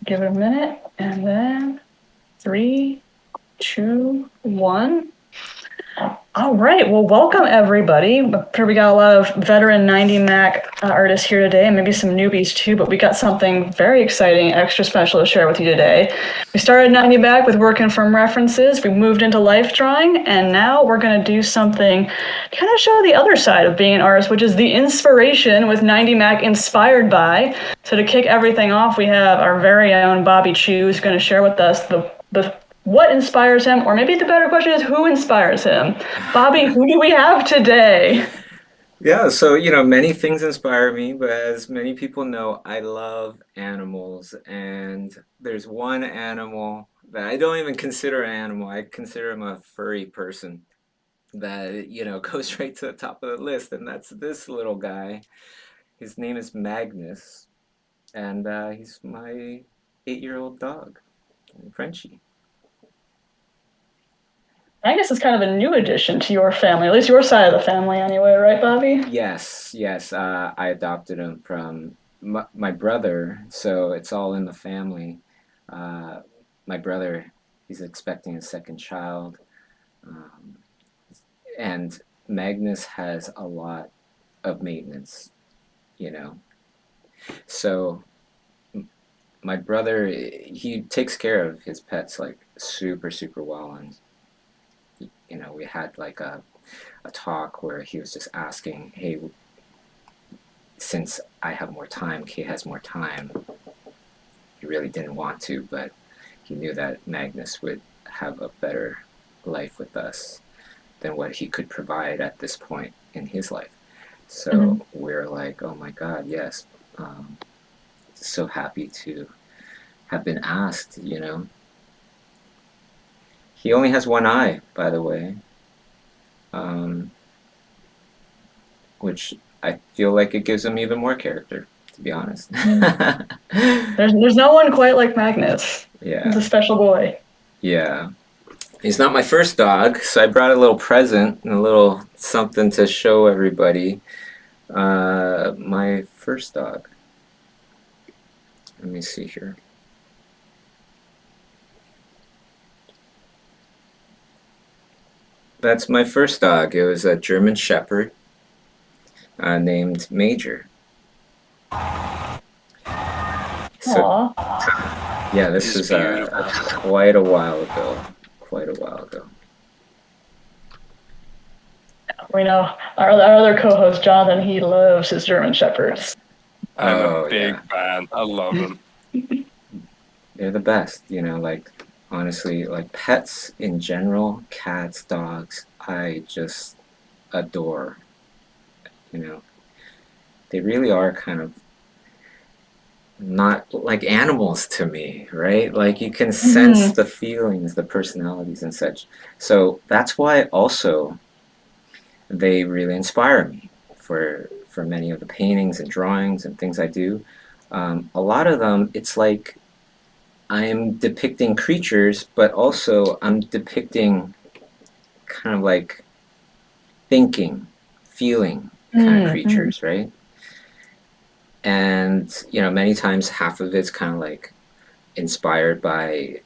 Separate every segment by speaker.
Speaker 1: Give it a minute, and then 3, 2, 1. All right, well, welcome everybody. I'm sure we got a lot of veteran 90 Mac artists here today, and maybe some newbies too, but we got something very exciting, extra special to share with you today. We started 90 Mac with working from references, we moved into life drawing, and now we're going to do something to kind of show the other side of being an artist, which is the inspiration with 90 Mac inspired by. So to kick everything off, we have our very own Bobby Chiu, who's going to share with us the what inspires him, or maybe the better question is who inspires him. Bobby, who do we have today?
Speaker 2: Yeah, so many things inspire me, but as many people know, I love animals, and there's one animal that I don't even consider an animal. I consider him a furry person that, goes right to the top of the list, and that's this little guy. His name is Magnus, and he's my 8-year-old dog, Frenchie.
Speaker 1: I guess it's kind of a new addition to your family, at least your side of the family anyway, right, Bobby?
Speaker 2: Yes, yes. I adopted him from my brother, so it's all in the family. Uh, my brother, he's expecting a second child, um, and Magnus has a lot of maintenance, you know. So my brother, he takes care of his pets like super, super well, and we had like a talk where he was just asking, hey, since I have more time, Kay has more time. He really didn't want to, but he knew that Magnus would have a better life with us than what he could provide at this point in his life. So we're like, oh my God, yes. So happy to have been asked, He only has one eye, by the way, which I feel like it gives him even more character, to be honest.
Speaker 1: There's no one quite like Magnus.
Speaker 2: Yeah.
Speaker 1: He's a special boy.
Speaker 2: Yeah. He's not my first dog, so I brought a little present and a little something to show everybody. My first dog. Let me see here. That's my first dog. It was a German Shepherd named Major. So, yeah, this was quite a while ago. Quite a while ago.
Speaker 1: We know our other co-host, Jonathan, he loves his German Shepherds.
Speaker 3: I'm a big fan. I love them.
Speaker 2: They're the best, honestly, like pets in general, cats, dogs, I just adore. They really are kind of not like animals to me, right? Like you can sense the feelings, the personalities and such. So that's why also they really inspire me for many of the paintings and drawings and things I do. A lot of them, it's like I'm depicting creatures, but also I'm depicting kind of like thinking, feeling kind of creatures, right? And, many times half of it's kind of like inspired by,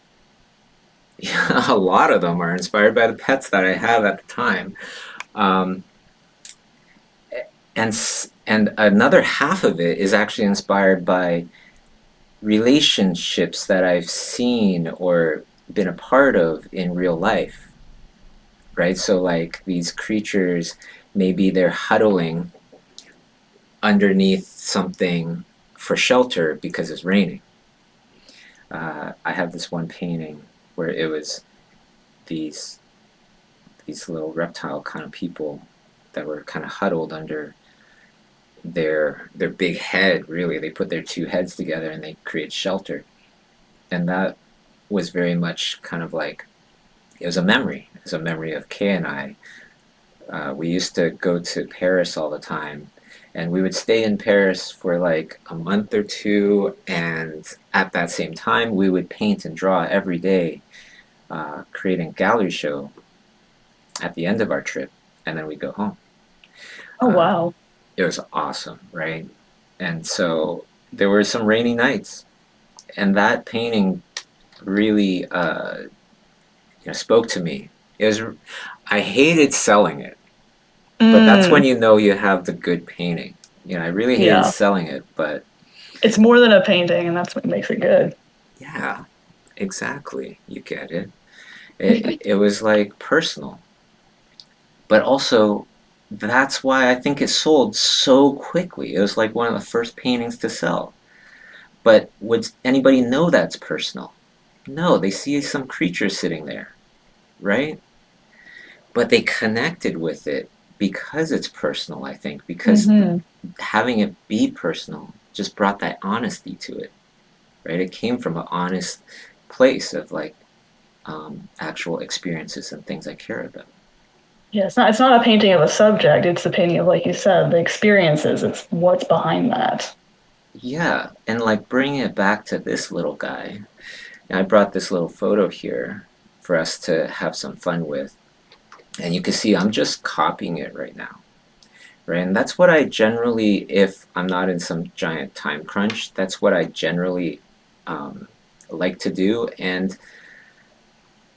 Speaker 2: a lot of them are inspired by the pets that I have at the time. And another half of it is actually inspired by relationships that I've seen or been a part of in real life, right? So like these creatures, maybe they're huddling underneath something for shelter because it's raining. I have this one painting where it was these little reptile kind of people that were kind of huddled under their big head, really. They put their two heads together and they create shelter. And that was very much kind of like, it was a memory. It was a memory of Kay and I. We used to go to Paris all the time, and we would stay in Paris for like a month or two, and at that same time we would paint and draw every day, creating a gallery show at the end of our trip, and then we'd go home.
Speaker 1: Oh, wow.
Speaker 2: It was awesome, right? And so there were some rainy nights, And that painting really spoke to me. I hated selling it, but that's when you know you have the good painting. I really hated selling it, but
Speaker 1: it's more than a painting, and that's what makes it good.
Speaker 2: Yeah, exactly. You get it. It was like personal, but also that's why I think it sold so quickly. It was like one of the first paintings to sell. But would anybody know that's personal? No, they see some creature sitting there, right? But they connected with it because it's personal, I think, because having it be personal just brought that honesty to it, right? It came from an honest place of like actual experiences and things I care about.
Speaker 1: Yeah, it's not a painting of a subject. It's the painting of, like you said, the experiences. It's what's behind that.
Speaker 2: Yeah, and like bringing it back to this little guy. And I brought this little photo here for us to have some fun with. And you can see I'm just copying it right now. Right? And that's what I generally, if I'm not in some giant time crunch, that's what I generally like to do and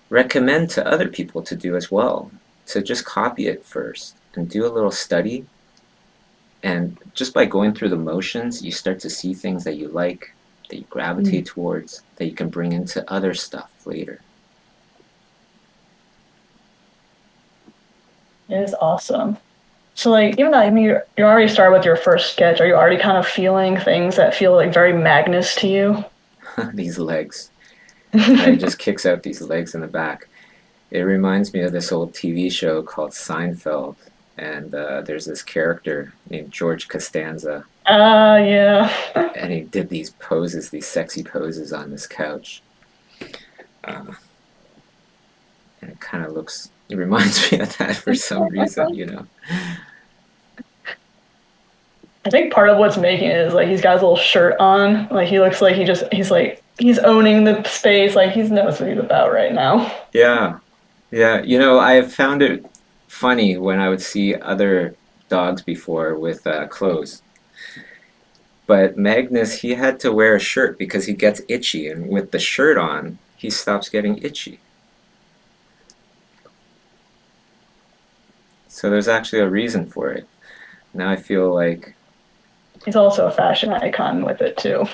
Speaker 2: recommend to other people to do as well. To just copy it first and do a little study. And just by going through the motions, you start to see things that you like, that you gravitate towards, that you can bring into other stuff later.
Speaker 1: It is awesome. So, like, even though, I mean, you already started with your first sketch, are you already kind of feeling things that feel like very Magnus to you?
Speaker 2: These legs. It just kicks out these legs in the back. It reminds me of this old TV show called Seinfeld. And there's this character named George Costanza.
Speaker 1: Yeah.
Speaker 2: And he did these poses, these sexy poses on this couch. And it kind of it reminds me of that for some reason.
Speaker 1: I think part of what's making it is like he's got his little shirt on. Like he looks like he's owning the space. Like he knows what he's about right now.
Speaker 2: Yeah. Yeah. I found it funny when I would see other dogs before with clothes. But Magnus, he had to wear a shirt because he gets itchy, and with the shirt on, he stops getting itchy. So there's actually a reason for it. Now I feel like
Speaker 1: he's also a fashion icon with it too.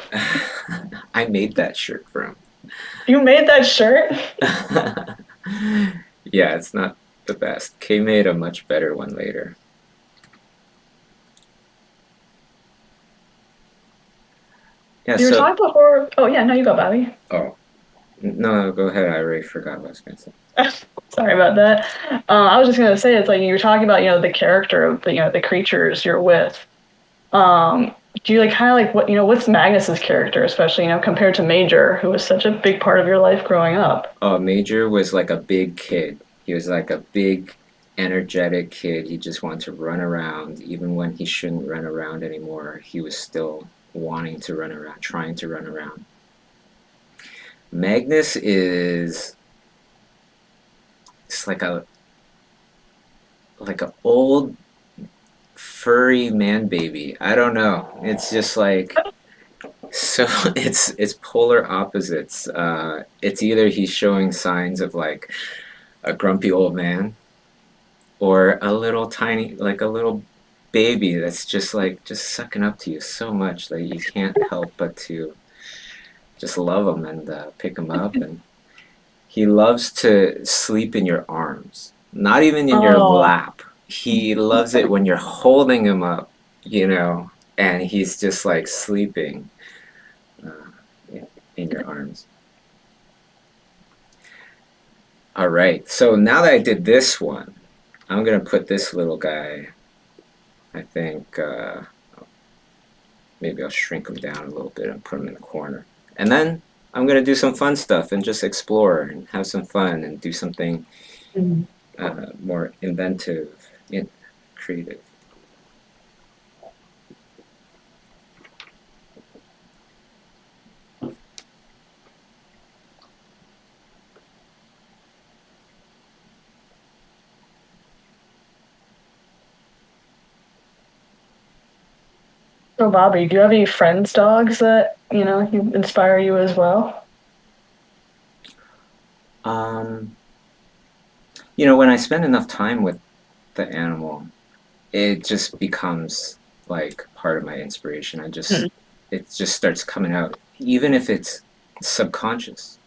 Speaker 2: I made that shirt for him.
Speaker 1: You made that shirt?
Speaker 2: Yeah, it's not the best. Kay made a much better one later. Yeah,
Speaker 1: you were talking before. Oh yeah, no, you go, Bobby.
Speaker 2: Oh, no, go ahead. I already forgot what I was going to say.
Speaker 1: Sorry about that. I was just going to say, it's like you were talking about, the character of the creatures you're with. Do you like kind of like what's Magnus's character, especially compared to Major, who was such a big part of your life growing up?
Speaker 2: Oh, Major was like a big kid. He was like a big, energetic kid. He just wanted to run around, even when he shouldn't run around anymore. He was still wanting to run around, trying to run around. Magnus is it's like a old furry man baby. I don't know. It's just like so it's polar opposites. It's either he's showing signs of like a grumpy old man or a little tiny like a little baby that's just sucking up to you so much that you can't help but to just love him and pick him up. And he loves to sleep in your arms, not even in your lap. He loves it when you're holding him up, and he's just like sleeping in your arms. All right, so now that I did this one, I'm going to put this little guy, I think, maybe I'll shrink him down a little bit and put him in the corner. And then I'm going to do some fun stuff and just explore and have some fun and do something more inventive and creative.
Speaker 1: So, Bobby, do you have any friends' dogs that, you inspire you as well?
Speaker 2: When I spend enough time with the animal, it just becomes like part of my inspiration. It just starts coming out, even if it's subconscious.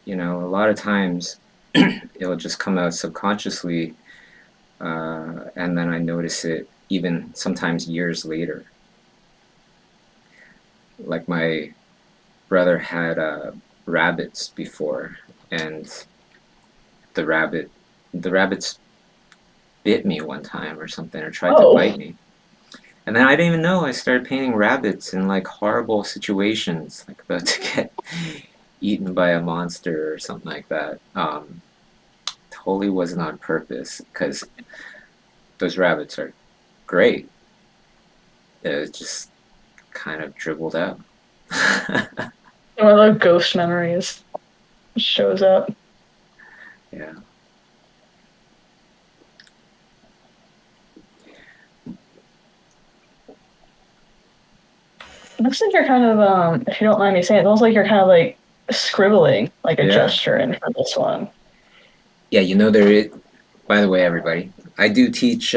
Speaker 2: A lot of times it'll just come out subconsciously, and then I notice it even sometimes years later. Like my brother had rabbits before, and the rabbits bit me one time or something, or tried to bite me. And then I didn't even know. I started painting rabbits in like horrible situations, like about to get eaten by a monster or something like that. Totally wasn't on purpose, because those rabbits are great. It just kind of dribbled out.
Speaker 1: One of those ghost memories shows up.
Speaker 2: Yeah.
Speaker 1: Looks like you're kind of, if you don't mind me saying, it looks like you're kind of like scribbling, like a gesture in for this one.
Speaker 2: Yeah, there is, by the way, everybody, I do teach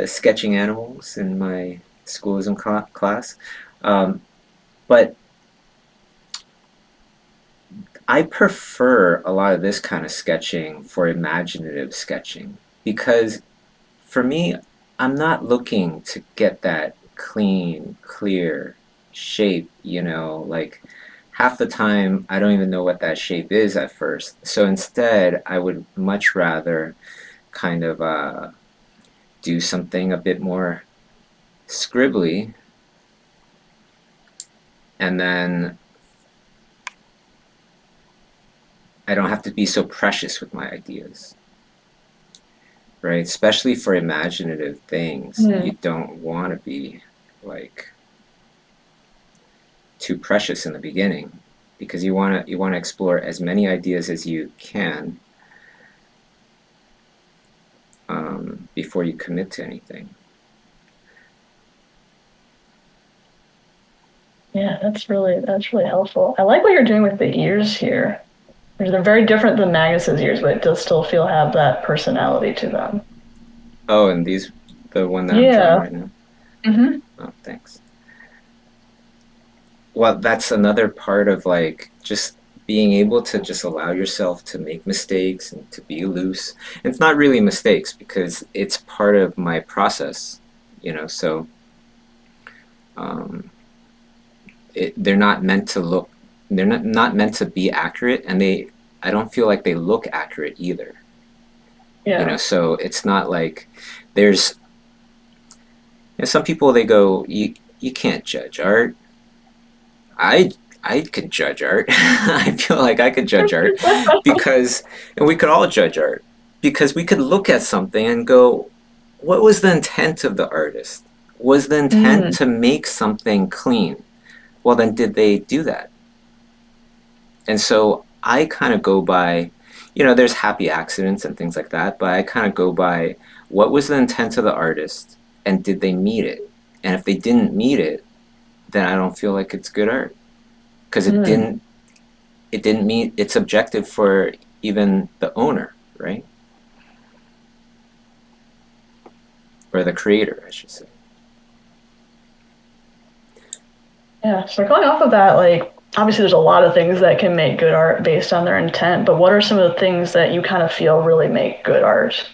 Speaker 2: sketching animals in my schoolism class. But I prefer a lot of this kind of sketching for imaginative sketching, because for me, I'm not looking to get that clean, clear shape, like half the time I don't even know what that shape is at first. So instead, I would much rather kind of do something a bit more scribbly, and then I don't have to be so precious with my ideas, right? Especially for imaginative things, you don't want to be like too precious in the beginning, because you want to explore as many ideas as you can before you commit to anything.
Speaker 1: Yeah, that's really helpful. I like what you're doing with the ears here. They're very different than Magnus's ears, but it does still have that personality to them.
Speaker 2: Oh, and the one that I'm drawing right now?
Speaker 1: Mm-hmm.
Speaker 2: Oh, thanks. Well, that's another part of like just being able to just allow yourself to make mistakes and to be loose. And it's not really mistakes, because it's part of my process, so they're not meant to look, they're not meant to be accurate, and I don't feel like they look accurate either.
Speaker 1: Yeah.
Speaker 2: So it's not like there's some people, they go, you can't judge art. I could judge art. I feel like I could judge art, and we could all judge art, because we could look at something and go, what was the intent of the artist? Was the intent to make something clean? Well, then did they do that? And so I kind of go by, there's happy accidents and things like that, but I kind of go by, what was the intent of the artist, and did they meet it? And if they didn't meet it, then I don't feel like it's good art, because it didn't meet its objective for even the owner, right? Or the creator, I should say.
Speaker 1: Yeah, so going off of that, like, obviously there's a lot of things that can make good art based on their intent, but what are some of the things that you kind of feel really make good art?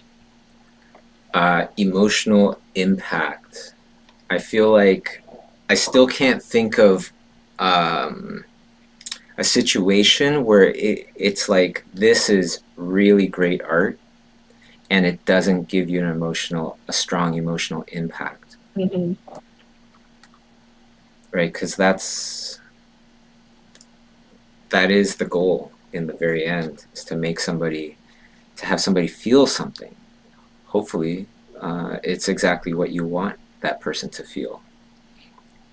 Speaker 2: Emotional impact. I feel like I still can't think of a situation where it's like, this is really great art, and it doesn't give you a strong emotional impact.
Speaker 1: Mm-hmm.
Speaker 2: Right? Because that is the goal in the very end, is to have somebody feel something. Hopefully, it's exactly what you want that person to feel.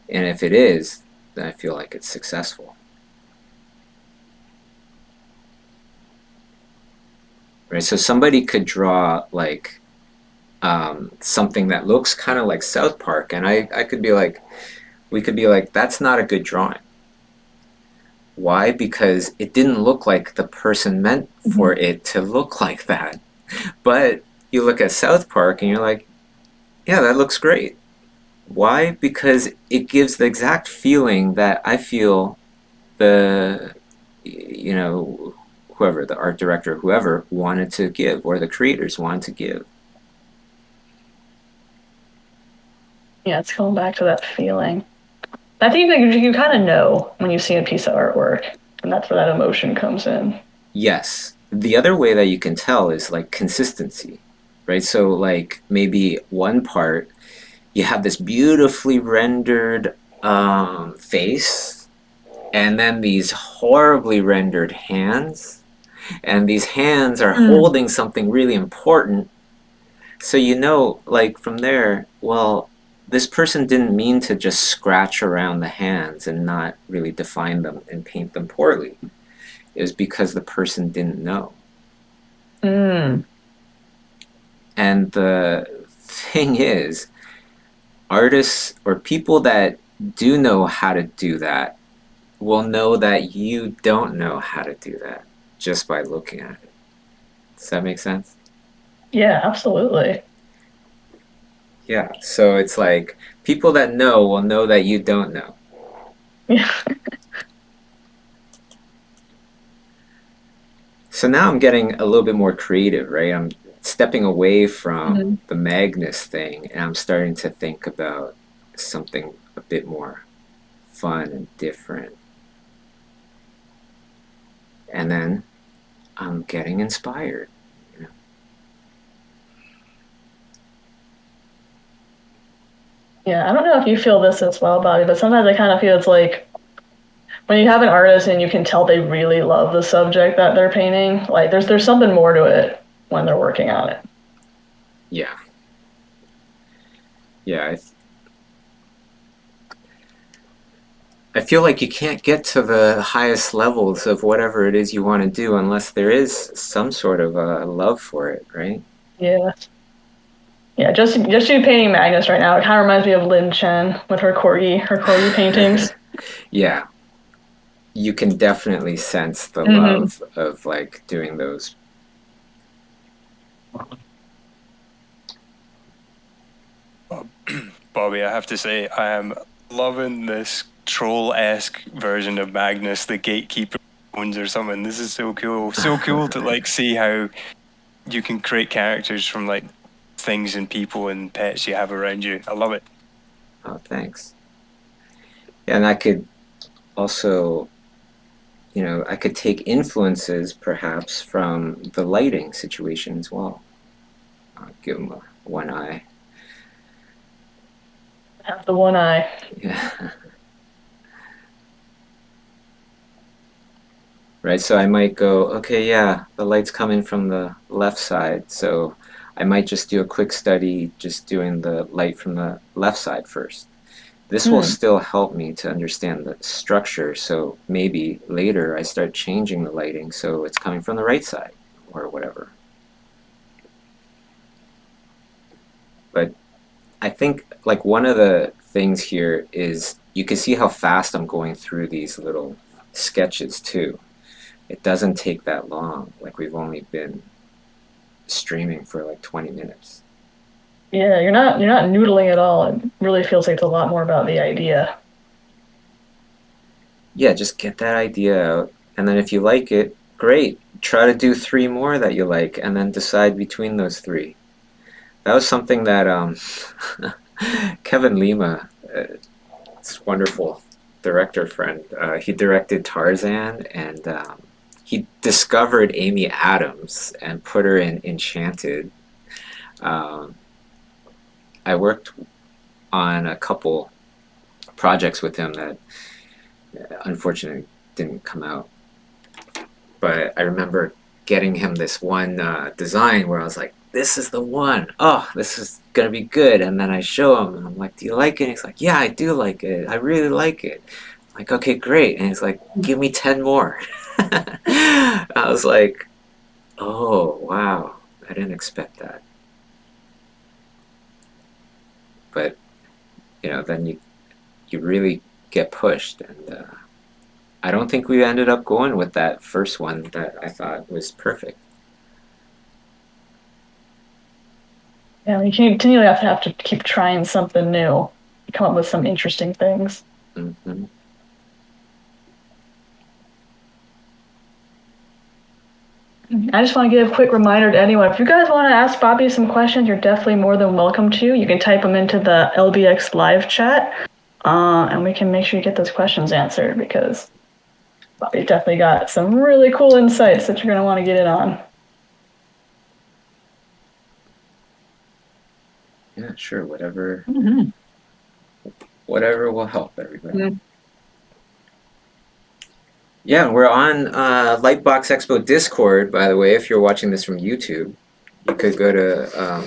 Speaker 2: And if it is, then I feel like it's successful. Right? So somebody could draw like something that looks kind of like South Park, and I could be like, we could be like, that's not a good drawing. Why? Because it didn't look like the person meant for it to look like that. But you look at South Park and you're like, yeah, that looks great. Why? Because it gives the exact feeling that I feel the, you know, whoever, the art director, whoever wanted to give, or the creators wanted to give.
Speaker 1: Yeah, it's going back to that feeling. I think that you kind of know when you see a piece of artwork, and that's where that emotion comes in.
Speaker 2: Yes. The other way that you can tell is like consistency, right? So like maybe one part, you have this beautifully rendered face, and then these horribly rendered hands, and these hands are holding something really important. So you know, like from there, well, this person didn't mean to just scratch around the hands and not really define them and paint them poorly. It was because the person didn't know. And the thing is, artists or people that do know how to do that will know that you don't know how to do that just by looking at it. Does that make sense?
Speaker 1: Yeah, absolutely.
Speaker 2: Yeah, so it's like people that know will know that you don't know.
Speaker 1: Yeah.
Speaker 2: So now I'm getting a little bit more creative, right? I'm stepping away from the Magnus thing, and I'm starting to think about something a bit more fun and different. And then I'm getting inspired. You know?
Speaker 1: Yeah, I don't know if you feel this as well, Bobby, but sometimes I kind of feel it's like when you have an artist and you can tell they really love the subject that they're painting, like there's something more to it when they're working on it.
Speaker 2: Yeah. Yeah, I feel like you can't get to the highest levels of whatever it is you want to do unless there is some sort of a love for it, right?
Speaker 1: Yeah. Yeah, just you painting Magnus right now, it kind of reminds me of Lin Chen with her corgi paintings.
Speaker 2: Yeah. You can definitely sense the love of like doing those.
Speaker 3: Bobby, I have to say, I am loving this troll-esque version of Magnus, the gatekeeper owns or something. This is so cool. So cool to like see how you can create characters from like things and people and pets you have around you. I love it.
Speaker 2: Oh, thanks. Yeah, and I could also, you know, I could take influences perhaps from the lighting situation as well. Give him one eye.
Speaker 1: Have the one eye.
Speaker 2: Yeah. Right, so I might go, okay, yeah, the light's coming from the left side, so I might just do a quick study just doing the light from the left side first. This will still help me to understand the structure, so maybe later I start changing the lighting so it's coming from the right side or whatever. But I think like one of the things here is you can see how fast I'm going through these little sketches too. It doesn't take that long, like we've only been streaming for like 20 minutes.
Speaker 1: Yeah, you're not noodling at all. It really feels like it's a lot more about the idea.
Speaker 2: Yeah, just get that idea out, and then if you like it, great. Try to do 3 more that you like, and then decide between those 3. That was something that Kevin Lima, this wonderful director friend, he directed Tarzan, and he discovered Amy Adams and put her in Enchanted. I worked on a couple projects with him that unfortunately didn't come out. But I remember getting him this one design where I was like, this is the one. Oh, this is going to be good. And then I show him, and I'm like, do you like it? And he's like, yeah, I do like it. I really like it. I'm like, okay, great. And he's like, give me 10 more. I was like, oh, wow. I didn't expect that. but then you really get pushed, and I don't think we ended up going with that first one that I thought was perfect.
Speaker 1: Yeah, you continually have to keep trying something new, come up with some interesting things.
Speaker 2: Mm-hmm.
Speaker 1: I just want to give a quick reminder to anyone, if you guys want to ask Bobby some questions, you're definitely more than welcome to. You can type them into the LBX live chat, and we can make sure you get those questions answered, because Bobby definitely got some really cool insights that you're going to want to get in on.
Speaker 2: Yeah, sure. Whatever will help everybody.
Speaker 1: Mm-hmm.
Speaker 2: Yeah, we're on Lightbox Expo Discord, by the way. If you're watching this from YouTube, you could go to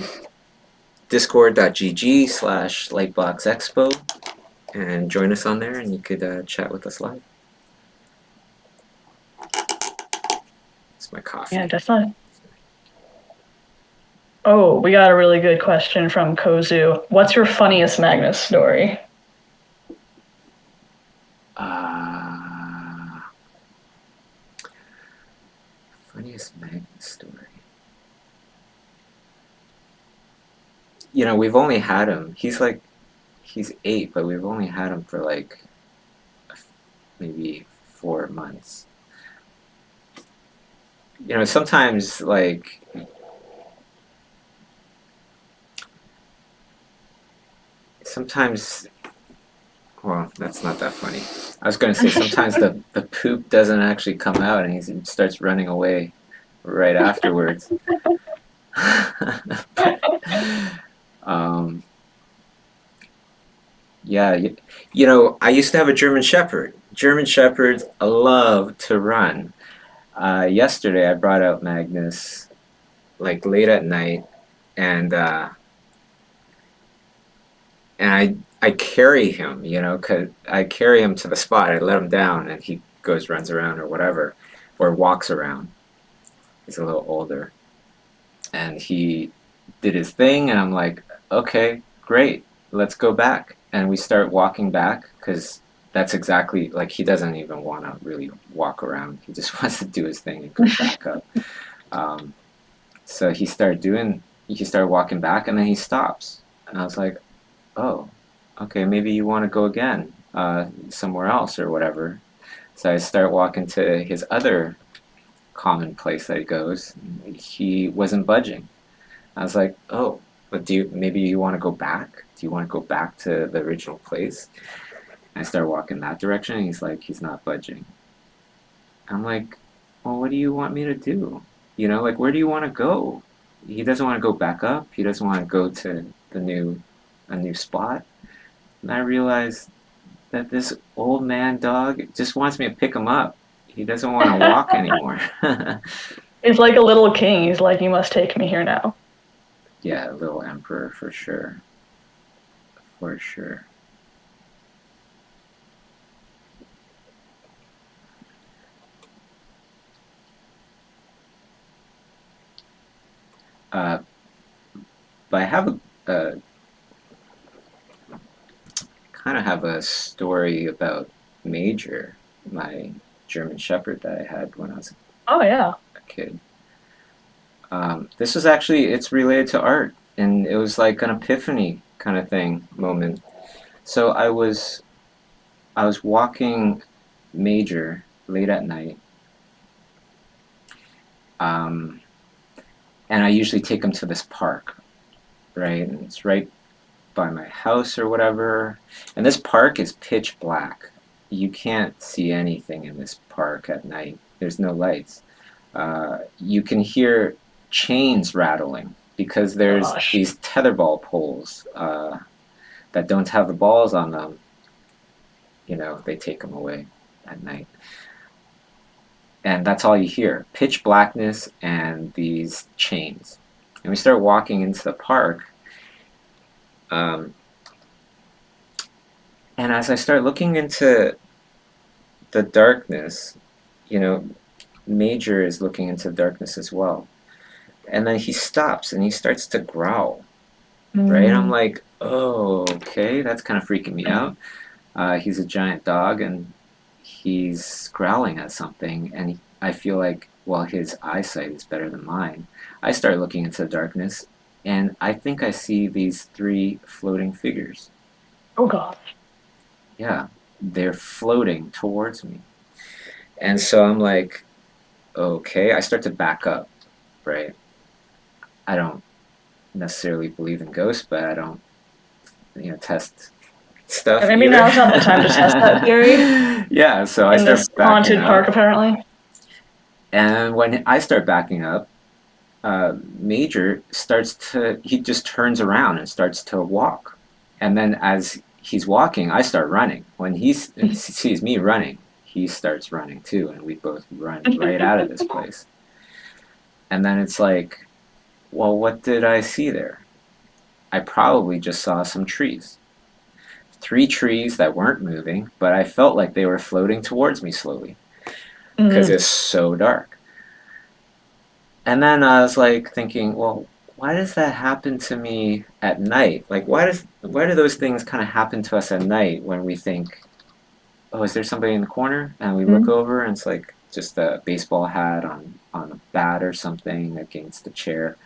Speaker 2: discord.gg/lightboxexpo and join us on there, and you could chat with us live. It's my coffee.
Speaker 1: Yeah, definitely. Oh, we got a really good question from Kozu. What's your funniest Magnus story?
Speaker 2: Funniest Magnus story. We've only had him. He's 8, but we've only had him for like maybe 4 months. Sometimes well, that's not that funny. I was going to say sometimes the poop doesn't actually come out and he starts running away right afterwards. Yeah, I used to have a German Shepherd. German Shepherds love to run. Yesterday I brought out Magnus late at night, and I carry him, cause I carry him to the spot. I let him down, and he runs around or whatever, or walks around. He's a little older, and he did his thing, and I'm like, okay, great, let's go back, and we start walking back, because that's exactly he doesn't even want to really walk around. He just wants to do his thing and go back up. So he started walking back, and then he stops, and I was like, oh, okay, maybe you want to go again somewhere else or whatever. So I start walking to his other common place that he goes. He wasn't budging. I was like, oh, but maybe you want to go back? Do you want to go back to the original place? And I start walking that direction, and he's not budging. I'm like, well, what do you want me to do? Where do you want to go? He doesn't want to go back up. He doesn't want to go to a new spot. And I realized that this old man dog just wants me to pick him up. He doesn't want to walk anymore.
Speaker 1: He's like a little king. He's like, you must take me here now.
Speaker 2: Yeah, little emperor for sure. For sure. But I have kind of have a story about Major, my German Shepherd that I had when I was a kid. This was it's related to art, and it was like an epiphany kind of moment. So I was walking Major late at night, and I usually take him to this park, right? And it's right by my house or whatever. And this park is pitch black. You can't see anything in this park at night. There's no lights. You can hear chains rattling because there's these tetherball poles that don't have the balls on them. They take them away at night. And that's all you hear. Pitch blackness and these chains. And we start walking into the park. And as I start looking into the darkness, Major is looking into darkness as well. And then he stops and he starts to growl. right? I'm like, oh, okay, that's kind of freaking me out. He's a giant dog, and he's growling at something, and I feel like, well, his eyesight is better than mine. I start looking into the darkness, and I think I see these 3 floating figures.
Speaker 1: Oh God.
Speaker 2: Yeah, they're floating towards me. And so I'm like, okay, I start to back up, right? I don't necessarily believe in ghosts, but I don't, test stuff.
Speaker 1: Maybe
Speaker 2: either.
Speaker 1: now's not the time to test that theory.
Speaker 2: Yeah, so I
Speaker 1: In
Speaker 2: start
Speaker 1: this
Speaker 2: backing
Speaker 1: haunted
Speaker 2: up.
Speaker 1: park, apparently.
Speaker 2: And when I start backing up, Major he just turns around and starts to walk. And then as he's walking, I start running. When he sees me running, he starts running too, and we both run right out of this place. And then it's like, well, what did I see there? I probably just saw some trees. 3 trees that weren't moving, but I felt like they were floating towards me slowly because it's so dark. And then I was like thinking, well, why does that happen to me at night? Like, why do those things kind of happen to us at night when we think, oh, is there somebody in the corner? And we look over and it's like just a baseball hat on a bat or something against the chair.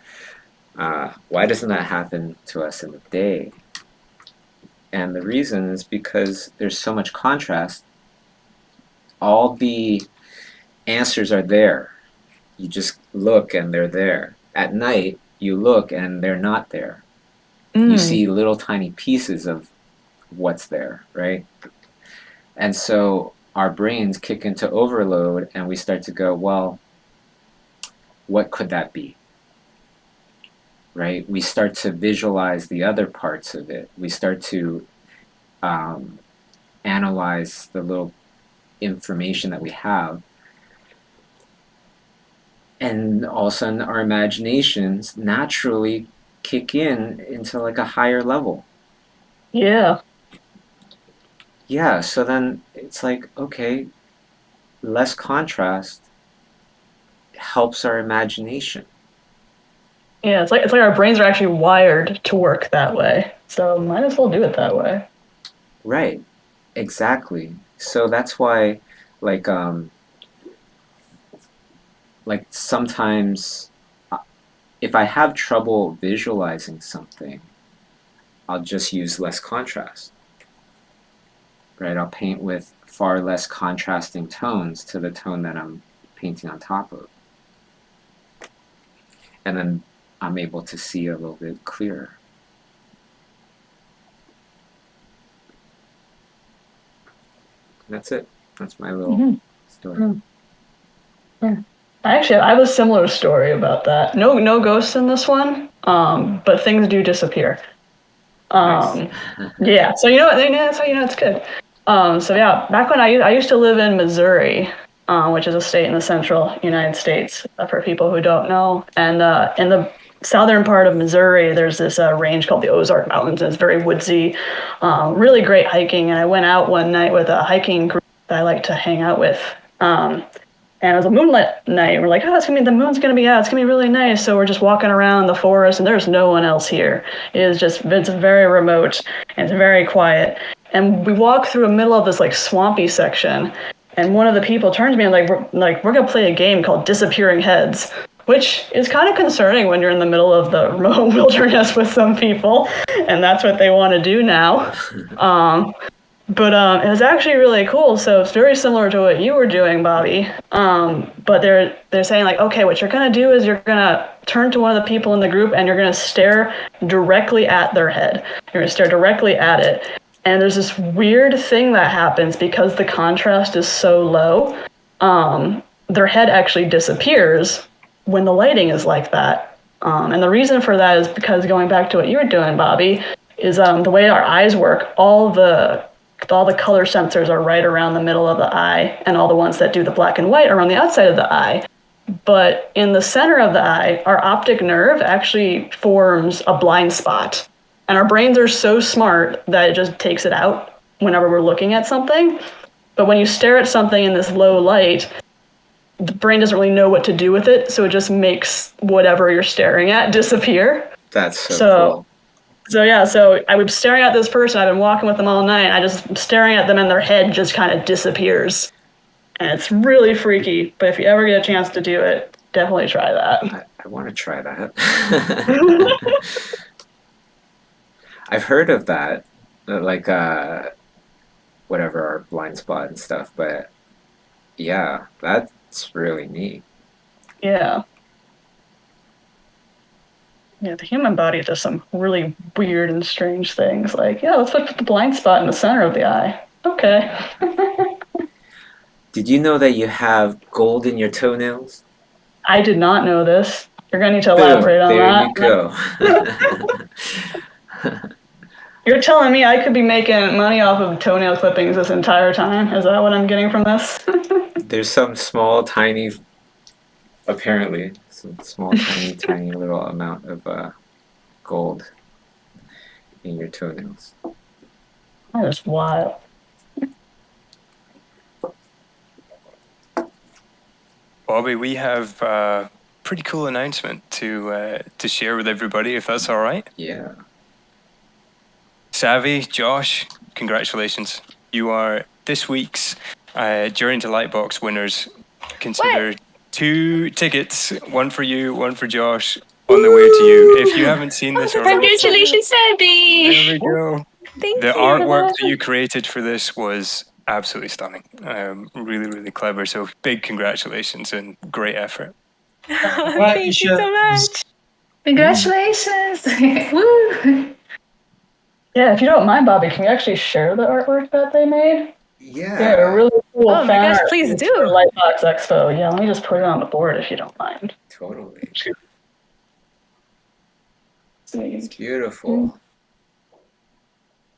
Speaker 2: Why doesn't that happen to us in the day? And the reason is because there's so much contrast. All the answers are there. You just look and they're there. At night, you look and they're not there. You see little tiny pieces of what's there, right? And so our brains kick into overload and we start to go, well, what could that be? Right? We start to visualize the other parts of it. We start to analyze the little information that we have. And all of a sudden our imaginations naturally kick into like a higher level.
Speaker 1: Yeah.
Speaker 2: Yeah, so then it's like, okay, less contrast helps our imagination.
Speaker 1: Yeah, it's like our brains are actually wired to work that way. So might as well do it that way.
Speaker 2: Right. Exactly. So that's why like sometimes if I have trouble visualizing something, I'll just use less contrast. Right? I'll paint with far less contrasting tones to the tone that I'm painting on top of. And then I'm able to see a little bit clearer. And that's it. That's my little story.
Speaker 1: Yeah. Actually, I have a similar story about that. No ghosts in this one, but things do disappear.
Speaker 2: Nice.
Speaker 1: Yeah, so that's how you know it's good. So yeah, back when I used to live in Missouri, which is a state in the central United States, for people who don't know. And in the southern part of Missouri, there's this range called the Ozark Mountains, and it's very woodsy, really great hiking. And I went out one night with a hiking group that I like to hang out with. And it was a moonlit night. We're like, the moon's gonna be out. It's gonna be really nice. So we're just walking around the forest, and there's no one else here. It's very remote and it's very quiet. And we walk through the middle of this like swampy section, and one of the people turns to me and we're gonna play a game called Disappearing Heads, which is kind of concerning when you're in the middle of the remote wilderness with some people, and that's what they want to do now. But it was actually really cool. So it's very similar to what you were doing, Bobby. But they're saying like, okay, what you're gonna do is you're gonna turn to one of the people in the group and you're gonna stare directly at their head. You're gonna stare directly at it. And there's this weird thing that happens because the contrast is so low. Their head actually disappears when the lighting is like that. And the reason for that is because, going back to what you were doing, Bobby, is the way our eyes work, all the color sensors are right around the middle of the eye, and all the ones that do the black and white are on the outside of the eye. But in the center of the eye, our optic nerve actually forms a blind spot. And our brains are so smart that it just takes it out whenever we're looking at something. But when you stare at something in this low light, the brain doesn't really know what to do with it, so it just makes whatever you're staring at disappear.
Speaker 2: That's so cool.
Speaker 1: So yeah, so I was staring at this person. I've been walking with them all night. And I just staring at them, and their head just kind of disappears, and it's really freaky. But if you ever get a chance to do it, definitely try that.
Speaker 2: I want to try that. I've heard of that, like whatever our blind spot and stuff. But yeah, that's really neat.
Speaker 1: Yeah. Yeah, the human body does some really weird and strange things. Like, yeah, let's put the blind spot in the center of the eye. Okay.
Speaker 2: Did you know that you have gold in your toenails?
Speaker 1: I did not know this. You're going to need to
Speaker 2: Boom,
Speaker 1: elaborate on that.
Speaker 2: There you go.
Speaker 1: You're telling me I could be making money off of toenail clippings this entire time? Is that what I'm getting from this?
Speaker 2: There's some small, tiny, apparently, some small, tiny little amount of gold in your toenails.
Speaker 1: That is wild.
Speaker 3: Bobby, we have a pretty cool announcement to share with everybody, if that's all right.
Speaker 2: Yeah.
Speaker 3: Savvy, Josh, congratulations. You are this week's Journey to Lightbox winners. Consider 2 tickets, one for you, one for Josh, on the way to you. If you haven't seen this already,
Speaker 4: Congratulations, Savvy!
Speaker 3: there we go.
Speaker 4: Thank
Speaker 3: The
Speaker 4: you.
Speaker 3: artwork that you created for this was absolutely stunning. Really, really clever. So big congratulations and great effort.
Speaker 4: Thank you so much.
Speaker 5: Congratulations! Woo!
Speaker 1: Yeah, if you don't mind, Bobby, can you actually share the artwork that they made? Yeah, a really cool
Speaker 4: Oh my
Speaker 1: fan
Speaker 4: gosh,
Speaker 1: art
Speaker 4: please
Speaker 1: piece
Speaker 4: do.
Speaker 1: for Lightbox Expo. Yeah, let me just put it on the board if you don't mind.
Speaker 2: Totally. It's beautiful.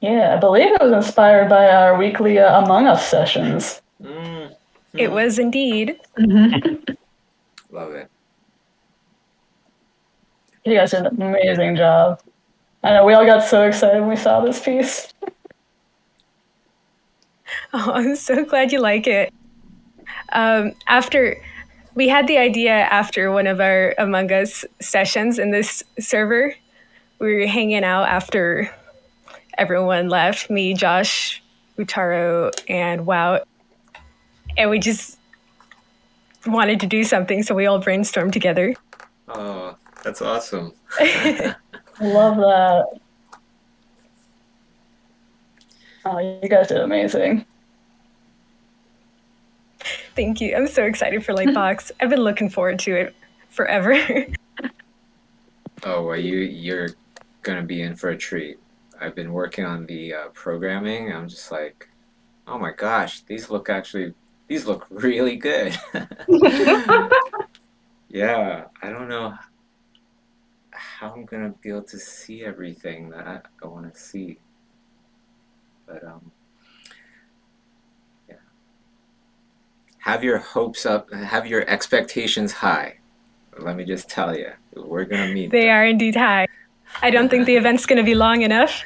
Speaker 1: Yeah, I believe it was inspired by our weekly Among Us sessions.
Speaker 4: It was indeed.
Speaker 2: Love it.
Speaker 1: You guys did an amazing job. I know we all got so excited when we saw this piece.
Speaker 4: Oh, I'm so glad you like it. After we had the idea after one of our Among Us sessions in this server, we were hanging out after everyone left, me, Josh, Utaro, and Wout. And we just wanted to do something, so we all brainstormed together.
Speaker 2: Oh, that's awesome.
Speaker 1: Love that. Oh, you guys did amazing.
Speaker 4: Thank you. I'm so excited for Lightbox. I've been looking forward to it forever.
Speaker 2: Oh, well, you're gonna be in for a treat. I've been working on the programming. And I'm just like, oh my gosh, these look really good. Yeah, I don't know how I'm gonna be able to see everything that I want to see, but yeah. Have your hopes up, have your expectations high. Let me just tell you, we're gonna meet.
Speaker 4: They are indeed high. I don't think the event's going to be long enough.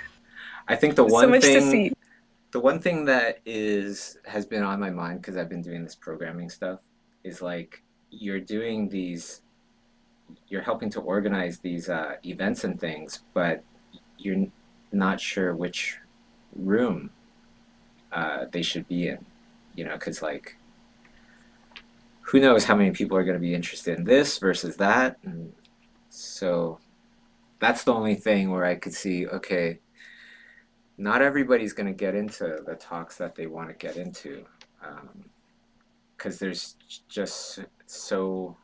Speaker 2: I think the
Speaker 4: So
Speaker 2: one
Speaker 4: much to
Speaker 2: thing,
Speaker 4: see.
Speaker 2: the one thing that has been on my mind because I've been doing this programming stuff is like you're helping to organize these events and things, but you're not sure which room they should be in, because like who knows how many people are going to be interested in this versus that, and so that's the only thing where I could see, okay, not everybody's going to get into the talks that they want to get into, because there's just so,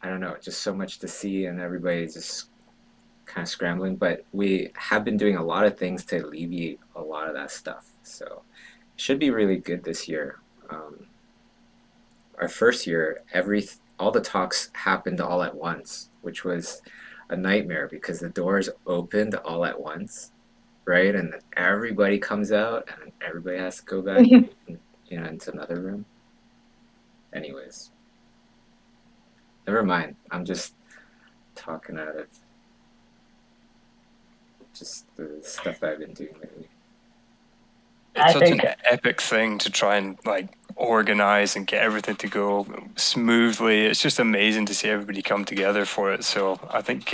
Speaker 2: I don't know, just so much to see, and everybody's just kind of scrambling. But we have been doing a lot of things to alleviate a lot of that stuff, so it should be really good this year. Our first year, all the talks happened all at once, which was a nightmare because the doors opened all at once, right? And then everybody comes out, and then everybody has to go back, into another room. Anyways, never mind. I'm just talking out of just the stuff that I've been doing lately.
Speaker 3: It's such an epic thing to try and like organize and get everything to go smoothly. It's just amazing to see everybody come together for it. So I think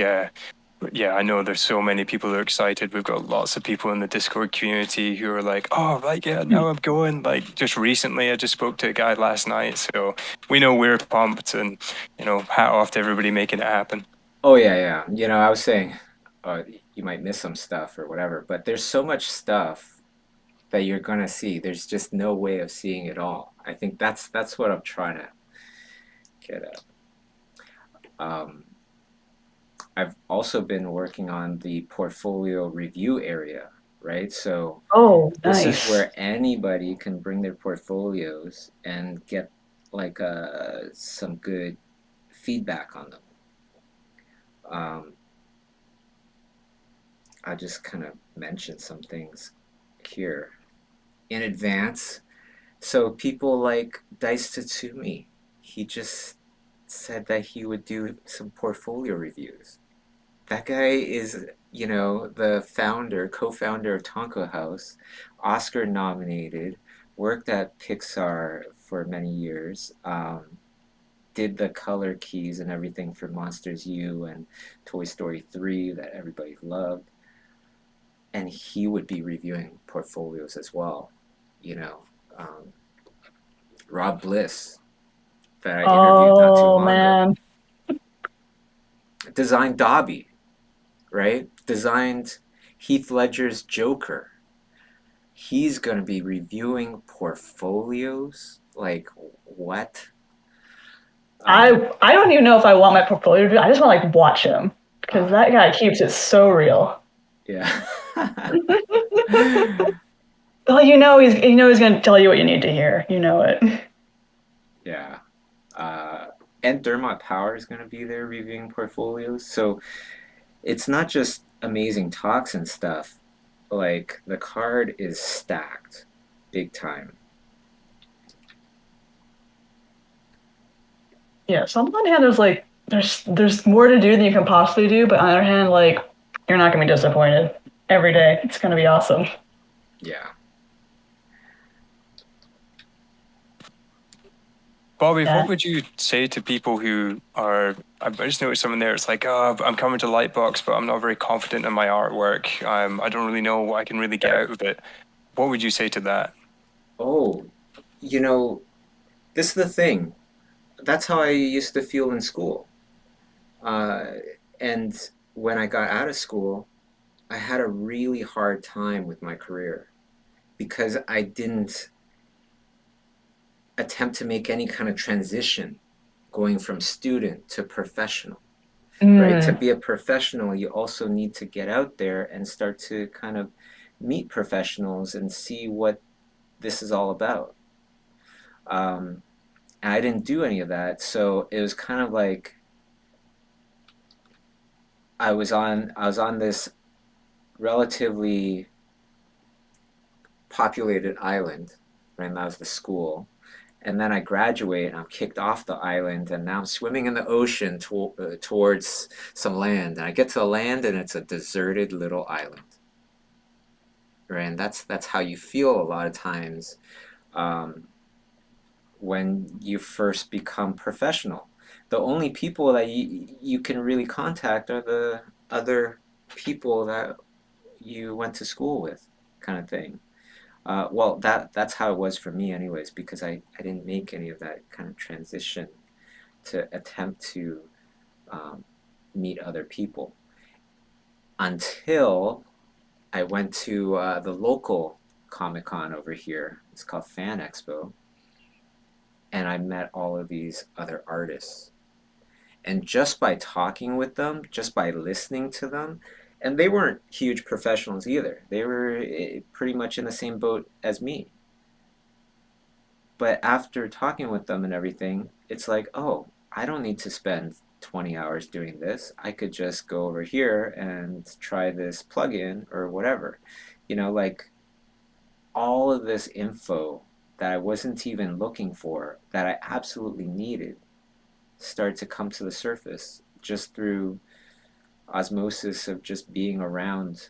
Speaker 3: yeah, I know there's so many people who are excited. We've got lots of people in the Discord community who are like, oh, right, yeah, now I'm going. Like, just recently, I just spoke to a guy last night. So we know we're pumped, and, hat off to everybody making it happen.
Speaker 2: Oh yeah, yeah. I was saying, you might miss some stuff or whatever, but there's so much stuff that you're gonna see. There's just no way of seeing it all. I think that's what I'm trying to get at. Um, I've also been working on the portfolio review area, right? So
Speaker 1: Oh,
Speaker 2: this
Speaker 1: nice.
Speaker 2: is where anybody can bring their portfolios and get like some good feedback on them. I just kind of mentioned some things here in advance. So people like Dice Tatsumi, he just said that he would do some portfolio reviews. That guy is, the co-founder of Tonko House, Oscar nominated, worked at Pixar for many years, did the color keys and everything for Monsters U and Toy Story 3 that everybody loved. And he would be reviewing portfolios as well. Um, Rob Bliss, that I interviewed not too long
Speaker 1: man.
Speaker 2: ago, designed Dobby, right? Designed Heath Ledger's Joker. He's going to be reviewing portfolios? Like, what?
Speaker 1: I don't even know if I want my portfolio review. I just want to like watch him because that guy keeps it so real.
Speaker 2: Yeah.
Speaker 1: Well, he's going to tell you what you need to hear. You know it.
Speaker 2: Yeah. And Dermot Power is going to be there reviewing portfolios. So it's not just amazing talks and stuff. Like, the card is stacked big time.
Speaker 1: Yeah, so on one hand, there's more to do than you can possibly do, but on the other hand, like, you're not going to be disappointed every day. It's going to be awesome.
Speaker 2: Yeah.
Speaker 3: Bobby, what would you say to people who are, I just noticed someone there, it's like, oh, I'm coming to Lightbox, but I'm not very confident in my artwork. I don't really know what I can really get out of it. What would you say to that?
Speaker 2: Oh, this is the thing. That's how I used to feel in school. And when I got out of school, I had a really hard time with my career because I didn't attempt to make any kind of transition going from student to professional. Right? To be a professional, you also need to get out there and start to kind of meet professionals and see what this is all about. I didn't do any of that, so it was kind of like I was on this relatively populated island, right? And that was the school. And then I graduate and I'm kicked off the island and now I'm swimming in the ocean towards some land. And I get to the land and it's a deserted little island. Right? And that's how you feel a lot of times when you first become professional. The only people that you can really contact are the other people that you went to school with, kind of thing. Well, that's how it was for me anyways, because I didn't make any of that kind of transition to attempt to meet other people until I went to the local Comic-Con over here. It's called Fan Expo. And I met all of these other artists. And just by talking with them, just by listening to them, and they weren't huge professionals either. They were pretty much in the same boat as me. But after talking with them and everything, it's like, oh, I don't need to spend 20 hours doing this. I could just go over here and try this plugin or whatever. Like all of this info that I wasn't even looking for, that I absolutely needed, start to come to the surface just through osmosis of just being around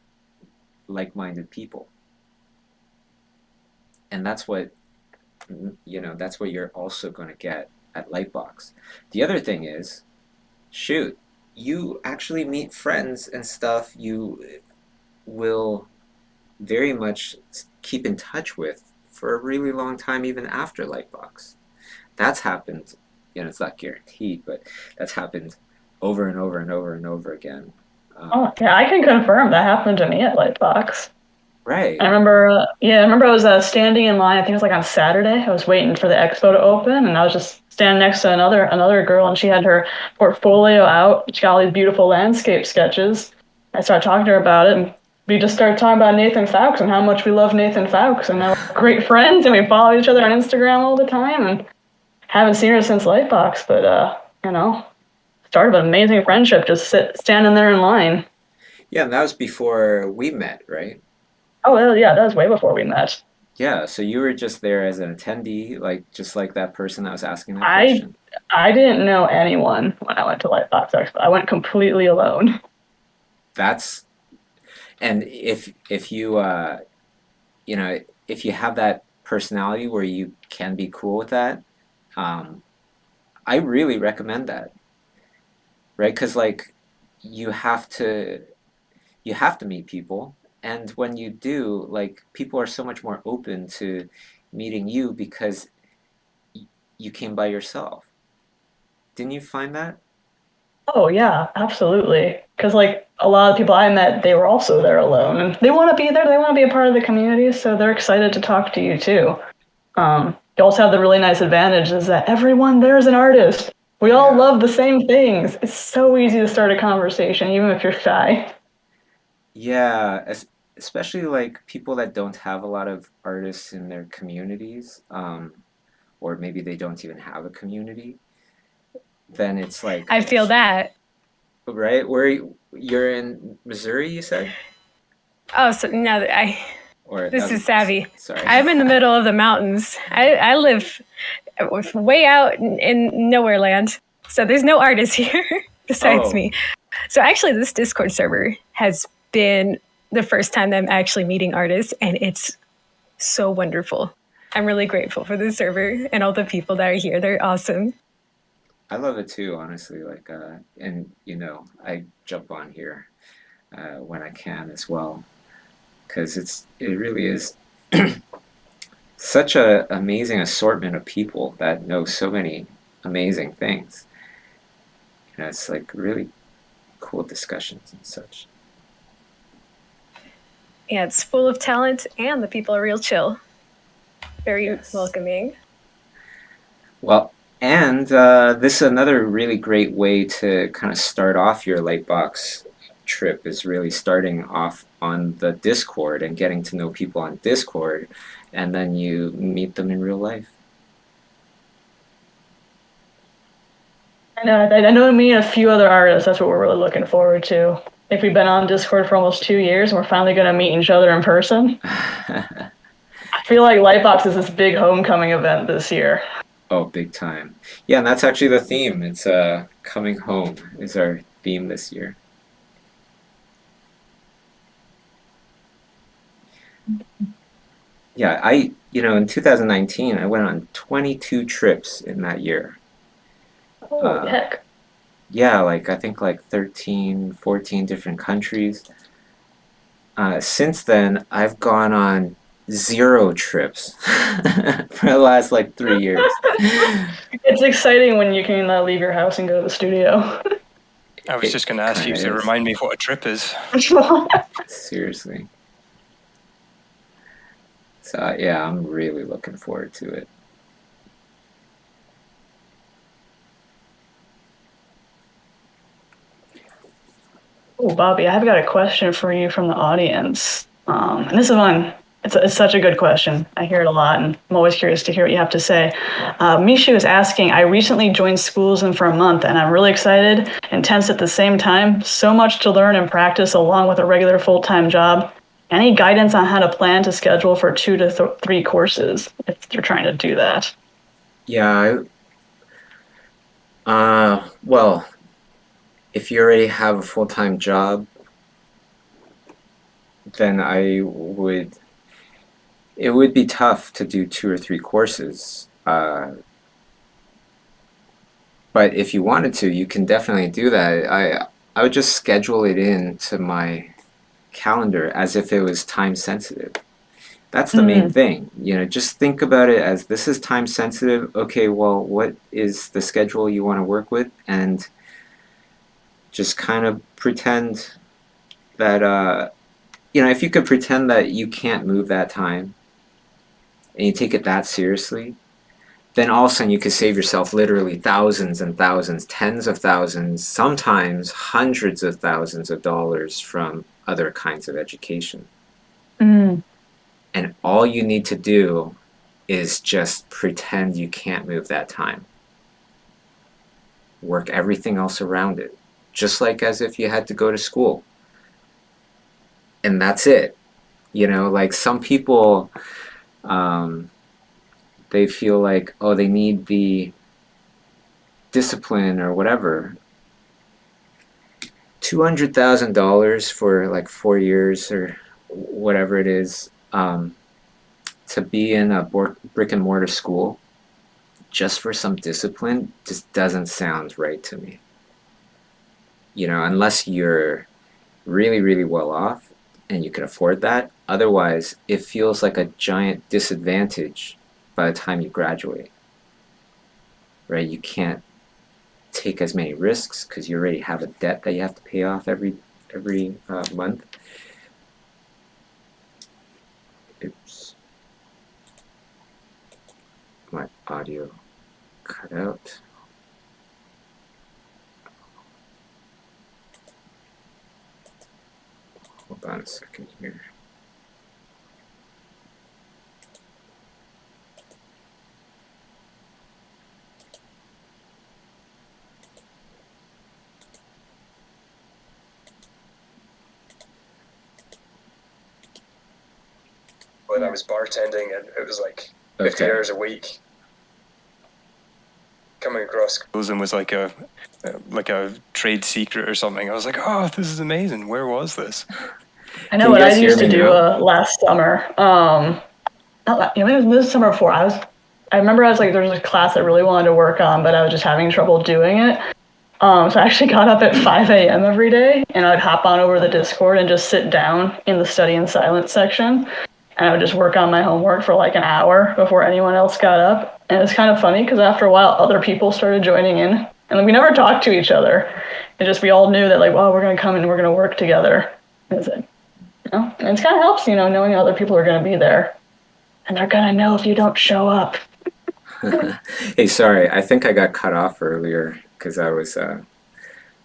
Speaker 2: like-minded people. And that's what you're also going to get at Lightbox. The other thing is, shoot, you actually meet friends and stuff you will very much keep in touch with for a really long time, even after Lightbox. That's happened, it's not guaranteed, but that's happened over and over and over and over again.
Speaker 1: Oh, yeah, I can confirm that happened to me at Lightbox.
Speaker 2: Right.
Speaker 1: I remember I was standing in line. I think it was like on Saturday. I was waiting for the expo to open, and I was just standing next to another girl, and she had her portfolio out. She got all these beautiful landscape sketches. I started talking to her about it, and we just started talking about Nathan Fowkes and how much we love Nathan Fowkes, and now we're great friends, and we follow each other on Instagram all the time, and haven't seen her since Lightbox, but started an amazing friendship just standing there in line.
Speaker 2: Yeah, and that was before we met, right?
Speaker 1: Oh, well, yeah, that was way before we met.
Speaker 2: Yeah, so you were just there as an attendee, just like that person that was asking that question.
Speaker 1: I didn't know anyone when I went to Lightbox Expo. I went completely alone.
Speaker 2: And if you if you have that personality where you can be cool with that, I really recommend that, right? Because you have to meet people. And when you do, people are so much more open to meeting you because you came by yourself. Didn't you find that?
Speaker 1: Oh, yeah, absolutely. Because, a lot of people I met, they were also there alone. And they want to be there. They want to be a part of the community, so they're excited to talk to you, too. You also have the really nice advantage is that everyone there is an artist. We all love the same things. It's so easy to start a conversation, even if you're shy.
Speaker 2: Yeah, especially people that don't have a lot of artists in their communities, or maybe they don't even have a community. Then it's
Speaker 4: I feel that.
Speaker 2: Right? You're in Missouri, you said?
Speaker 4: Oh, so no, this is savvy.
Speaker 2: Sorry.
Speaker 4: I'm in the middle of the mountains. I live way out in nowhere land, so there's no artists here besides me. So actually, this Discord server has been the first time that I'm actually meeting artists, and it's so wonderful. I'm really grateful for the server and all the people that are here. They're awesome.
Speaker 2: I love it too, honestly. And I jump on here when I can as well, because it really is such an amazing assortment of people that know so many amazing things. It's really cool discussions and such.
Speaker 4: Yeah, it's full of talent, and the people are real chill. Very welcoming.
Speaker 2: Well, and this is another really great way to kind of start off your Lightbox trip, is really starting off on the Discord and getting to know people on Discord, and then you meet them in real life.
Speaker 1: I know me and a few other artists, that's what we're really looking forward to. If we've been on Discord for almost 2 years, and we're finally going to meet each other in person. I feel like Lightbox is this big homecoming event this year.
Speaker 2: Oh, big time. Yeah, and that's actually the theme. It's coming home is our theme this year. Yeah, in 2019, I went on 22 trips in that year.
Speaker 1: Oh, heck.
Speaker 2: Yeah, I think 13, 14 different countries. Since then, I've gone on 0 trips for the last 3 years.
Speaker 1: It's exciting when you can leave your house and go to the studio.
Speaker 3: I was just going to ask you to remind me what a trip is.
Speaker 2: Seriously. So yeah, I'm really looking forward to it.
Speaker 1: Oh, Bobby, I've got a question for you from the audience. And this is one, it's such a good question. I hear it a lot, and I'm always curious to hear what you have to say. Mishu is asking, I recently joined Schoolism for a month, and I'm really excited and tense at the same time. So much to learn and practice along with a regular full-time job. Any guidance on how to plan to schedule for 2 to 3 courses if you're trying to do that?
Speaker 2: Yeah, well, if you already have a full-time job, then it would be tough to do 2 or 3 courses. But if you wanted to, you can definitely do that. I would just schedule it into my calendar as if it was time sensitive. That's the main thing. Just think about it as this is time sensitive. Okay, well, what is the schedule you want to work with? And just kind of pretend that, if you could pretend that you can't move that time and you take it that seriously, then all of a sudden you could save yourself literally thousands and thousands, tens of thousands, sometimes hundreds of thousands of dollars from other kinds of education. And all you need to do is just pretend you can't move that time. Work everything else around it, just like as if you had to go to school. And that's it. Like some people, they feel like, oh, they need the discipline or whatever. $200,000 for like 4 years or whatever it is, to be in a brick and mortar school just for some discipline just doesn't sound right to me. Unless you're really, really well off and you can afford that. Otherwise, it feels like a giant disadvantage by the time you graduate. Right? You can't take as many risks because you already have a debt that you have to pay off every month. Oops. My audio cut out. Hold on a second here.
Speaker 3: When I was bartending, and it was like 50
Speaker 2: Okay.
Speaker 3: hours a week. Coming across schoolism was like a trade secret or something. I was like, oh, this is amazing. Where was this?
Speaker 1: I know
Speaker 2: Can you
Speaker 1: what I
Speaker 2: guys hear
Speaker 1: used to
Speaker 2: me
Speaker 1: do
Speaker 2: now?
Speaker 1: last summer. It was the summer before. I remember I was like, there was a class I really wanted to work on, but I was just having trouble doing it. So I actually got up at 5 a.m. every day, and I would hop on over the Discord and just sit down in the study in silence section. And I would just work on my homework for like an hour before anyone else got up. And it was kind of funny because after a while, other people started joining in. And we never talked to each other. It just, we all knew that like, well, we're going to come and we're going to work together. And it's kind of helps, knowing other people are going to be there. And they're going to know if you don't show up.
Speaker 2: Hey, sorry, I think I got cut off earlier because I was,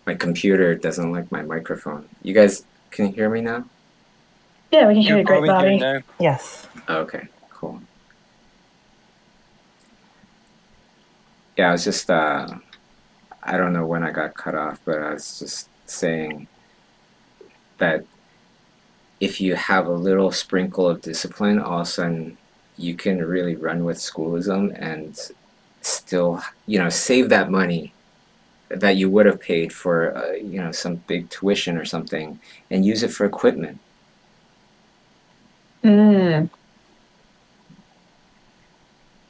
Speaker 2: my computer doesn't like my microphone. You guys, can you hear me now?
Speaker 1: Yeah, we can hear you great,
Speaker 3: probably
Speaker 1: Bobby.
Speaker 3: here now.
Speaker 6: Yes.
Speaker 2: Okay, cool. Yeah, I was just, I don't know when I got cut off, but I was just saying that if you have a little sprinkle of discipline, all of a sudden you can really run with schoolism and still, save that money that you would have paid for, some big tuition or something and use it for equipment.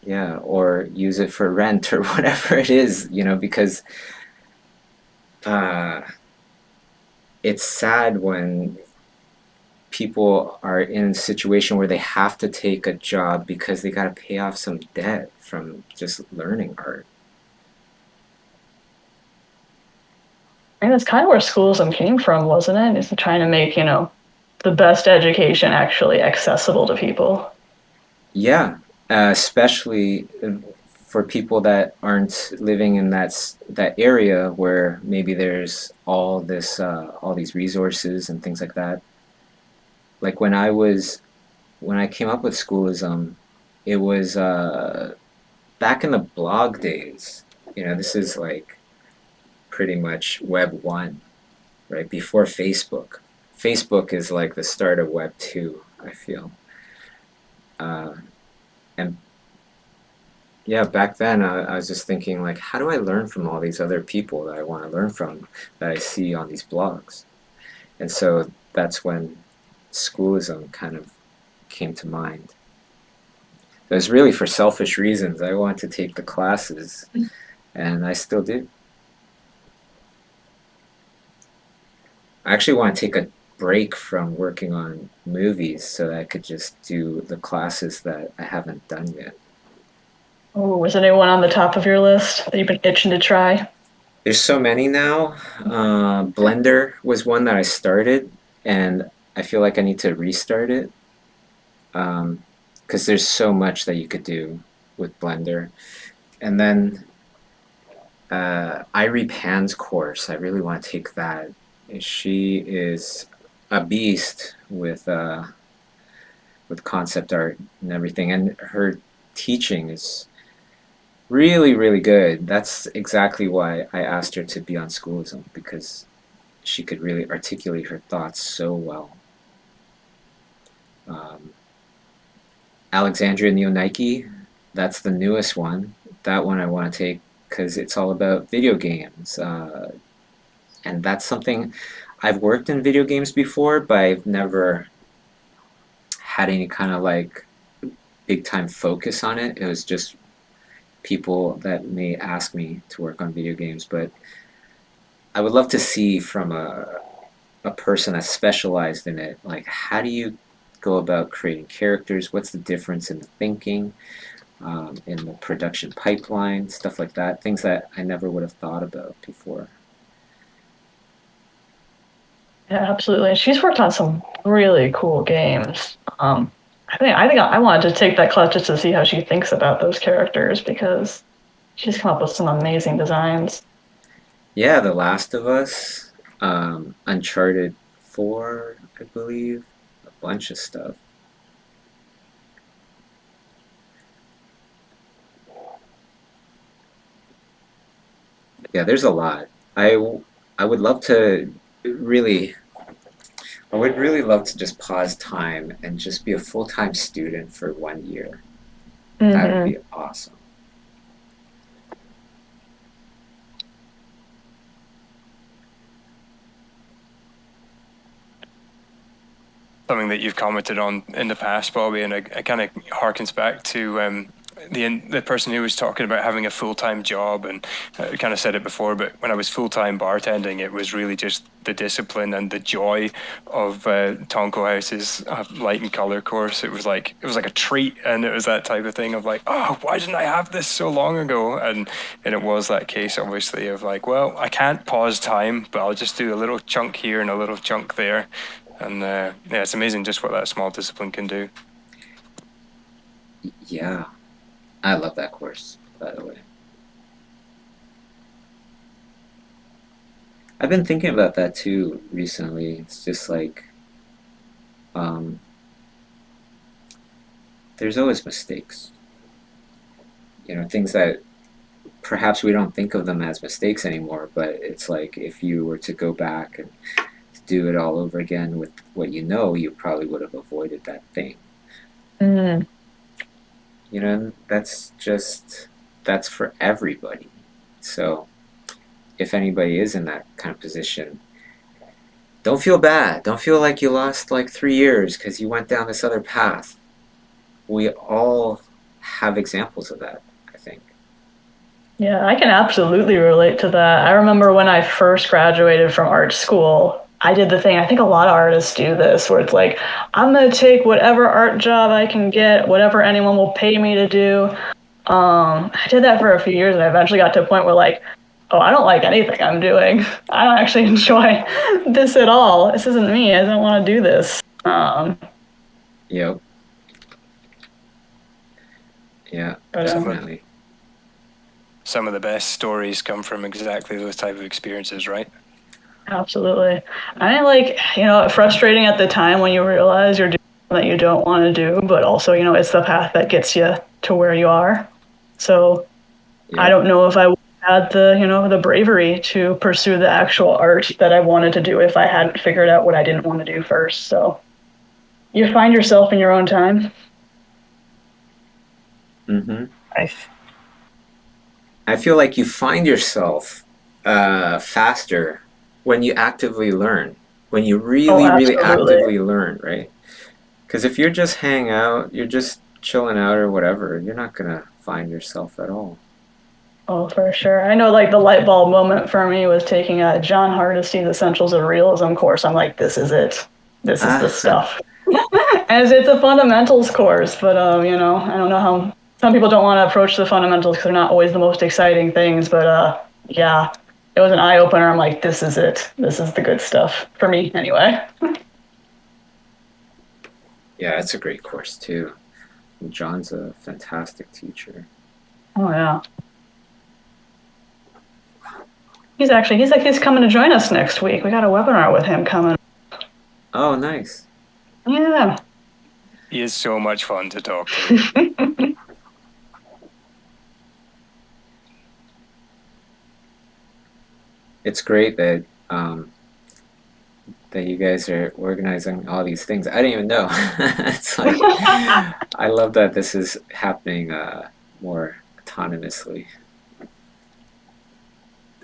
Speaker 2: Yeah, or use it for rent or whatever it is, because it's sad when people are in a situation where they have to take a job because they got to pay off some debt from just learning art.
Speaker 1: And that's kind of where schoolism came from, wasn't it? Is trying to make, the best education actually accessible to people.
Speaker 2: Yeah, especially for people that aren't living in that area where maybe there's all these resources and things like that. Like when I came up with schoolism, it was back in the blog days. This is like pretty much Web 1, right? Before Facebook. Facebook is like the start of Web 2, I feel. And yeah, back then I was just thinking like, how do I learn from all these other people that I want to learn from that I see on these blogs? And so that's when schoolism kind of came to mind. It was really for selfish reasons. I wanted to take the classes and I still do. I actually want to take a break from working on movies so that I could just do the classes that I haven't done yet.
Speaker 1: Oh, was anyone on the top of your list that you've been itching to try?
Speaker 2: There's so many now. Blender was one that I started, and I feel like I need to restart it because there's so much that you could do with Blender. And then Irie Pan's course, I really want to take that. She is a beast with concept art and everything, and her teaching is really, really good. That's exactly why I asked her to be on Schoolism, because she could really articulate her thoughts so well. Alexandria Neonakis, that's the newest one. That one I want to take because it's all about video games. And that's something I've worked in video games before, but I've never had any kind of like big time focus on it. It was just people that may ask me to work on video games, but I would love to see from a person that's specialized in it, like how do you go about creating characters? What's the difference in the thinking, in the production pipeline, stuff like that, things that I never would have thought about before.
Speaker 1: Yeah, absolutely. She's worked on some really cool games. I think I wanted to take that class just to see how she thinks about those characters, because she's come up with some amazing designs.
Speaker 2: Yeah, The Last of Us, Uncharted 4, I believe, a bunch of stuff. Yeah, there's a lot. I would love to really, I would really love to just pause time and just be a full-time student for 1 year. That would be awesome.
Speaker 3: Something that you've commented on in the past, Bobby, and it kind of harkens back to the person who was talking about having a full-time job, and I kind of said it before, but when I was full-time bartending, it was really just the discipline and the joy of Tonko House's light and color course. It was like a treat, and it was that type of thing of like, oh, why didn't I have this so long ago? And it was that case, obviously, of like, well, I can't pause time, but I'll just do a little chunk here and a little chunk there. And yeah, it's amazing just what that small discipline can do.
Speaker 2: Yeah, I love that course, by the way. I've been thinking about that too recently. It's just like, there's always mistakes. You know, things that perhaps we don't think of them as mistakes anymore, but it's like if you were to go back and do it all over again with what you know, you probably would have avoided that thing. You know, that's for everybody. So if anybody is in that kind of position, don't feel bad. Don't feel like you lost like 3 years because you went down this other path. We all have examples of that, I think.
Speaker 1: Yeah, I can absolutely relate to that. I remember when I first graduated from art school, I did the thing, I think a lot of artists do this, where it's like, I'm going to take whatever art job I can get, whatever anyone will pay me to do. I did that for a few years, and I eventually got to a point where like, oh, I don't like anything I'm doing. I don't actually enjoy this at all. This isn't me. I don't want to do this.
Speaker 2: Yep. Yeah, definitely.
Speaker 3: Some of the best stories come from exactly those type of experiences, right?
Speaker 1: Absolutely. I like, frustrating at the time when you realize you're doing something that you don't want to do, but also, it's the path that gets you to where you are. So yeah. I don't know if I would have had the bravery to pursue the actual art that I wanted to do if I hadn't figured out what I didn't want to do first. So you find yourself in your own time.
Speaker 2: Mm-hmm. I feel like you find yourself faster when you actively learn, when you really actively learn, right? Because if you're just hanging out, you're just chilling out or whatever, you're not going to find yourself at all.
Speaker 1: Oh, for sure. I know, like, the light bulb moment for me was taking John Hardisty's Essentials of Realism course. I'm like, this is it. This is the stuff. As it's a fundamentals course, but I don't know how some people don't want to approach the fundamentals because they're not always the most exciting things. But yeah, it was an eye opener. I'm like, this is it. This is the good stuff for me, anyway.
Speaker 2: Yeah, it's a great course too. John's a fantastic teacher.
Speaker 1: Oh yeah. He's coming to join us next week. We got a webinar with him coming.
Speaker 2: Oh, nice.
Speaker 1: Yeah.
Speaker 3: He is so much fun to talk to.
Speaker 2: It's great that that you guys are organizing all these things. I didn't even know. It's like I love that this is happening more autonomously.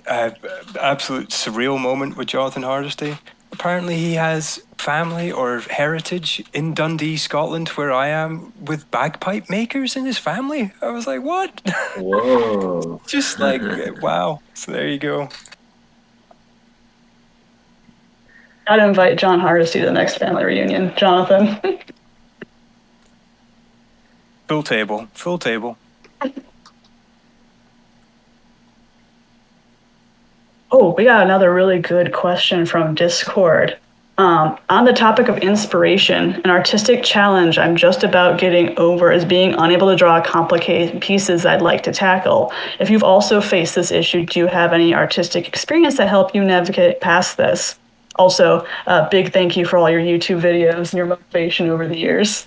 Speaker 3: Absolute surreal moment with Jonathan Hardesty. Apparently he has family or heritage in Dundee, Scotland, where I am, with bagpipe makers in his family. I was like, what?
Speaker 2: Whoa.
Speaker 3: Just like, wow. So there you go.
Speaker 1: I'd invite John Hardesty to the next family reunion, Jonathan.
Speaker 3: Full table. Full table.
Speaker 1: Oh, we got another really good question from Discord. On the topic of inspiration, an artistic challenge I'm just about getting over is being unable to draw complicated pieces I'd like to tackle. If you've also faced this issue, do you have any artistic experience that help you navigate past this? Also, big thank you for all your YouTube videos and your motivation over the years.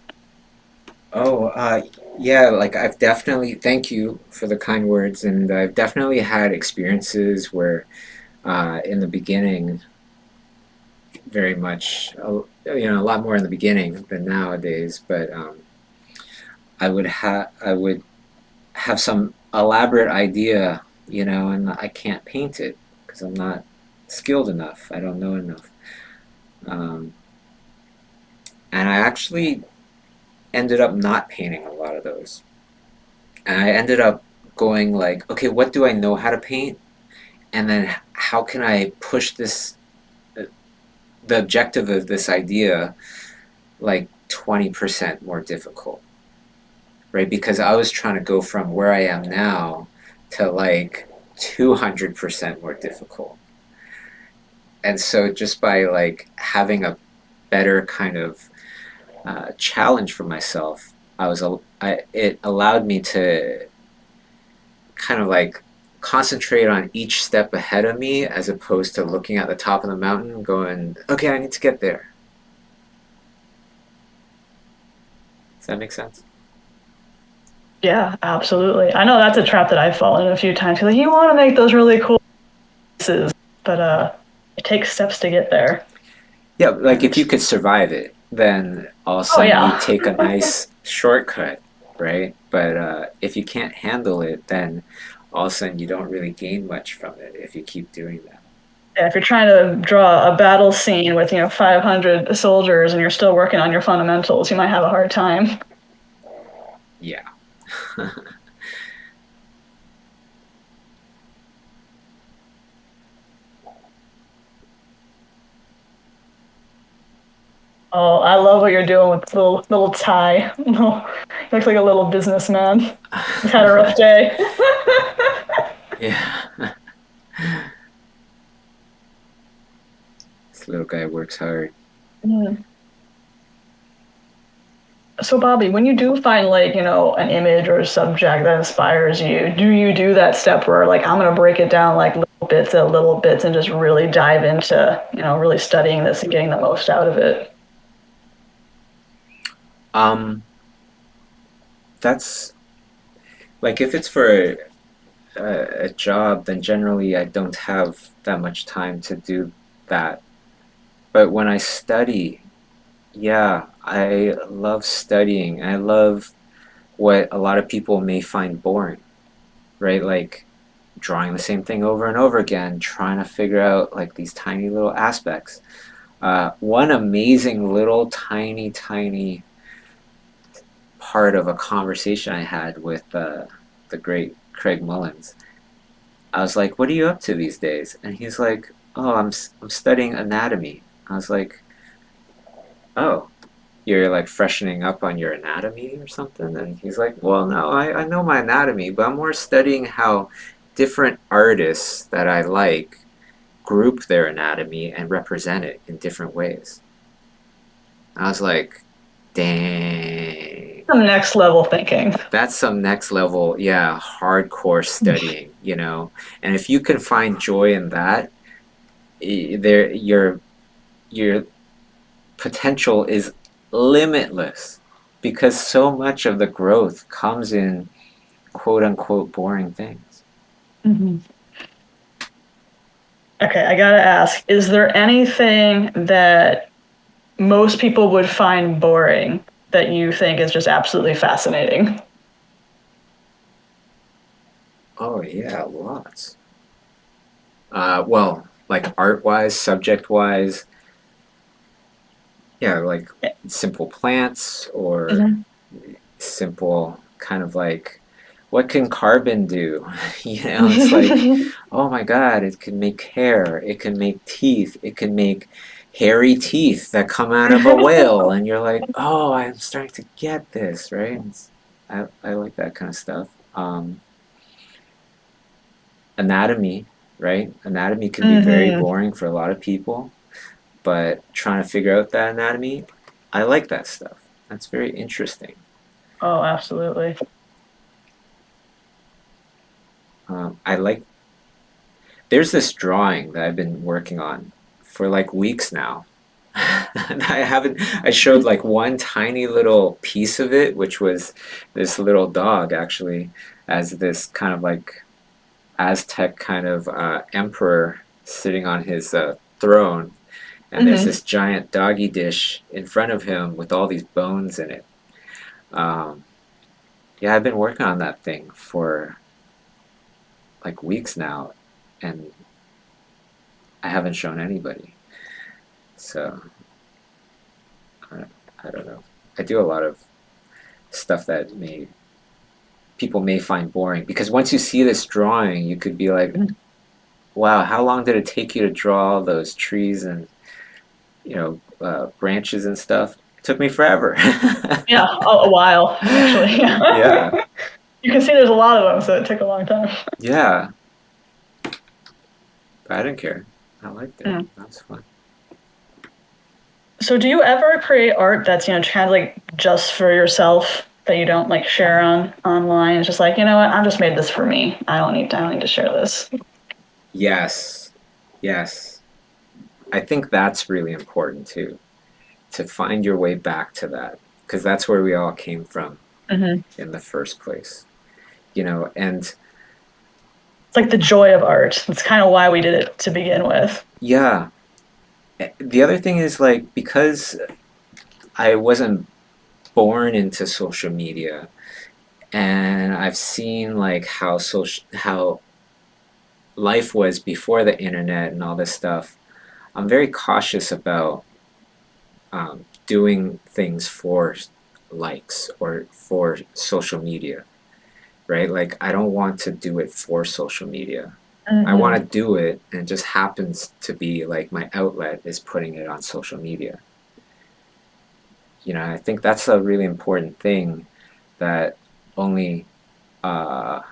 Speaker 2: Oh, yeah, like I've definitely, thank you for the kind words, and I've definitely had experiences where in the beginning, very much, a lot more in the beginning than nowadays, but I would have some elaborate idea, and I can't paint it because I'm not skilled enough. I don't know enough. And I actually ended up not painting a lot of those. And I ended up going like, okay, what do I know how to paint? And then how can I push this, the objective of this idea, like 20% more difficult, right? Because I was trying to go from where I am now to like 200% more difficult. And so just by like having a better kind of challenge for myself, it allowed me to kind of like concentrate on each step ahead of me as opposed to looking at the top of the mountain going, okay, I need to get there. Does that make sense?
Speaker 1: Yeah, absolutely. I know that's a trap that I've fallen in a few times. Like, you want to make those really cool pieces, but it takes steps to get there.
Speaker 2: Yeah, like if you could survive it, then all of a sudden you take a nice shortcut, right? But if you can't handle it, then all of a sudden you don't really gain much from it if you keep doing that.
Speaker 1: Yeah, if you're trying to draw a battle scene with 500 soldiers and you're still working on your fundamentals, you might have a hard time.
Speaker 2: Yeah.
Speaker 1: Oh, I love what you're doing with the little tie. You looks like a little businessman. He's had a rough day.
Speaker 2: Yeah. This little guy works hard.
Speaker 1: Mm. So, Bobby, when you do find an image or a subject that inspires you, do you do that step where I'm going to break it down like little bits and just really dive into, really studying this and getting the most out of it?
Speaker 2: That's like if it's for a job, then generally I don't have that much time to do that. But when I study, yeah, I love studying. I love what a lot of people may find boring, right? Like drawing the same thing over and over again, trying to figure out like these tiny little aspects. One amazing little tiny part of a conversation I had with the great Craig Mullins I was like, what are you up to these days? And he's like, oh, I'm studying anatomy. I was like, oh, you're like freshening up on your anatomy or something? And he's like, well, no, I know my anatomy, but I'm more studying how different artists that I like group their anatomy and represent it in different ways. I was like, dang.
Speaker 1: Some next level thinking.
Speaker 2: That's some next level, yeah, hardcore studying, you know. And if you can find joy in that, there your potential is limitless because so much of the growth comes in quote unquote boring things.
Speaker 1: Mm-hmm. Okay, I gotta ask, is there anything that most people would find boring that you think is just absolutely fascinating?
Speaker 2: Oh yeah, lots. Well, like art-wise, subject-wise, yeah, like simple plants or simple kind of like, what can carbon do? You know, it's like, oh my God, it can make hair, it can make teeth, it can make hairy teeth that come out of a whale, and you're like, oh, I'm starting to get this, right? I like that kind of stuff. Anatomy, right? Anatomy can be very boring for a lot of people, but trying to figure out that anatomy, I like that stuff. That's very interesting.
Speaker 1: Oh, absolutely.
Speaker 2: I like. There's this drawing that I've been working on for like weeks now. And I showed like one tiny little piece of it, which was this little dog actually, as this kind of like Aztec kind of emperor sitting on his throne. And there's this giant doggy dish in front of him with all these bones in it. Yeah, I've been working on that thing for like weeks now, and I haven't shown anybody. So I don't know. I do a lot of stuff that people may find boring, because once you see this drawing, you could be like, wow, how long did it take you to draw those trees and branches and stuff? It took me forever.
Speaker 1: Yeah, a while actually.
Speaker 2: Yeah.
Speaker 1: You can see there's a lot of them, so it took a long time.
Speaker 2: Yeah. But I didn't care. I liked it. That's fun.
Speaker 1: So do you ever create art that's, kind of like just for yourself, that you don't like share online? It's just like, you know what, I just made this for me. I don't need to share this.
Speaker 2: Yes. I think that's really important too, to find your way back to that, because that's where we all came from in the first place. And
Speaker 1: it's like the joy of art. That's kind of why we did it to begin with.
Speaker 2: Yeah. The other thing is, like, because I wasn't born into social media, and I've seen like how life was before the internet and all this stuff, I'm very cautious about doing things for likes or for social media, right? Like, I don't want to do it for social media. I want to do it, and it just happens to be like my outlet is putting it on social media. I think that's a really important thing that only a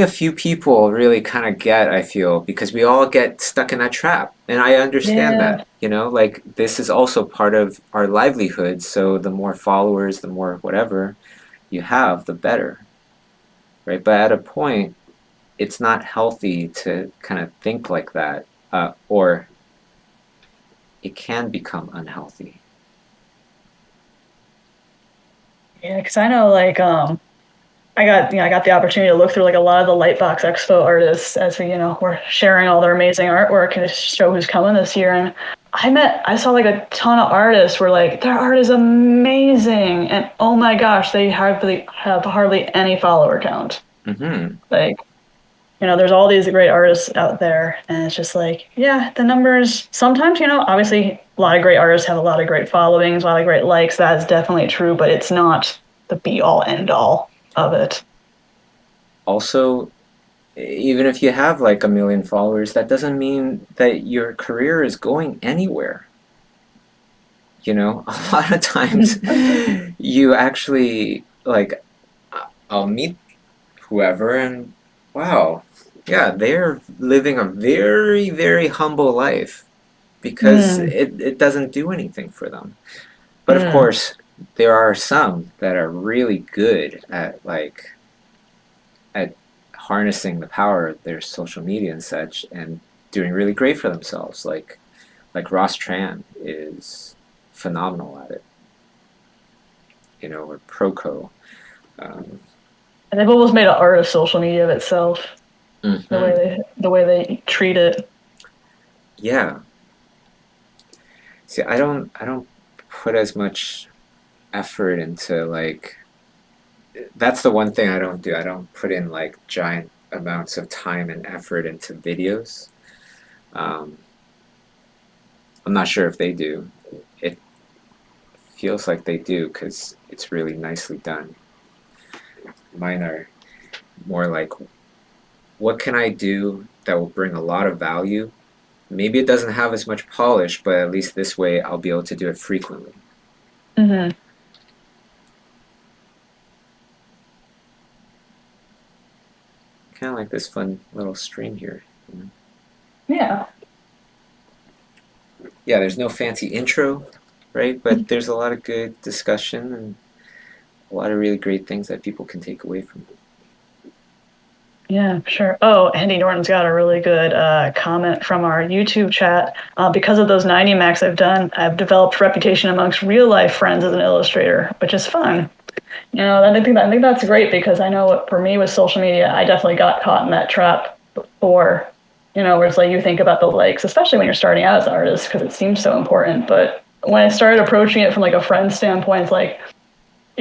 Speaker 2: few people really kind of get, I feel, because we all get stuck in that trap. And I understand that, like, this is also part of our livelihood. So the more followers, the more whatever you have, the better. Right? But at a point, it's not healthy to kind of think like that, or it can become unhealthy.
Speaker 1: Yeah, because I know, like, I got the opportunity to look through like a lot of the Lightbox Expo artists as we, were sharing all their amazing artwork and show who's coming this year. And I saw like a ton of artists where like their art is amazing, and oh my gosh, they have hardly any follower count. Like, there's all these great artists out there, and it's just like, yeah, the numbers sometimes, obviously a lot of great artists have a lot of great followings, a lot of great likes. That is definitely true, but it's not the be all end all of it.
Speaker 2: also, even if you have like 1 million followers, that doesn't mean that your career is going anywhere. You know, a lot of times you actually like, I'll meet whoever and wow, yeah, they're living a very, very humble life because it doesn't do anything for them. But of course, there are some that are really good at at harnessing the power of their social media and such and doing really great for themselves. Like Ross Tran is phenomenal at it. You know, or Proco.
Speaker 1: And they've almost made an art of social media of itself.
Speaker 2: Mm-hmm.
Speaker 1: The way they treat it.
Speaker 2: Yeah. See, I don't put as much effort into like, that's the one thing I don't do. I don't put in like giant amounts of time and effort into videos. I'm not sure if they do. It feels like they do because it's really nicely done. Mine are more like, what can I do that will bring a lot of value? Maybe it doesn't have as much polish, but at least this way I'll be able to do it frequently.
Speaker 1: Mm-hmm.
Speaker 2: Kind of like this fun little stream here. You know?
Speaker 1: Yeah.
Speaker 2: Yeah, there's no fancy intro, right? But there's a lot of good discussion and a lot of really great things that people can take away from it.
Speaker 1: Yeah, sure. Oh, Andy Norton's got a really good comment from our YouTube chat. Because of those 90 Macs I've done, I've developed a reputation amongst real life friends as an illustrator, which is fun. You know, I think that's great because I know for me with social media, I definitely got caught in that trap before. You know, where it's like you think about the likes, especially when you're starting out as an artist, because it seems so important. But when I started approaching it from like a friend standpoint, it's like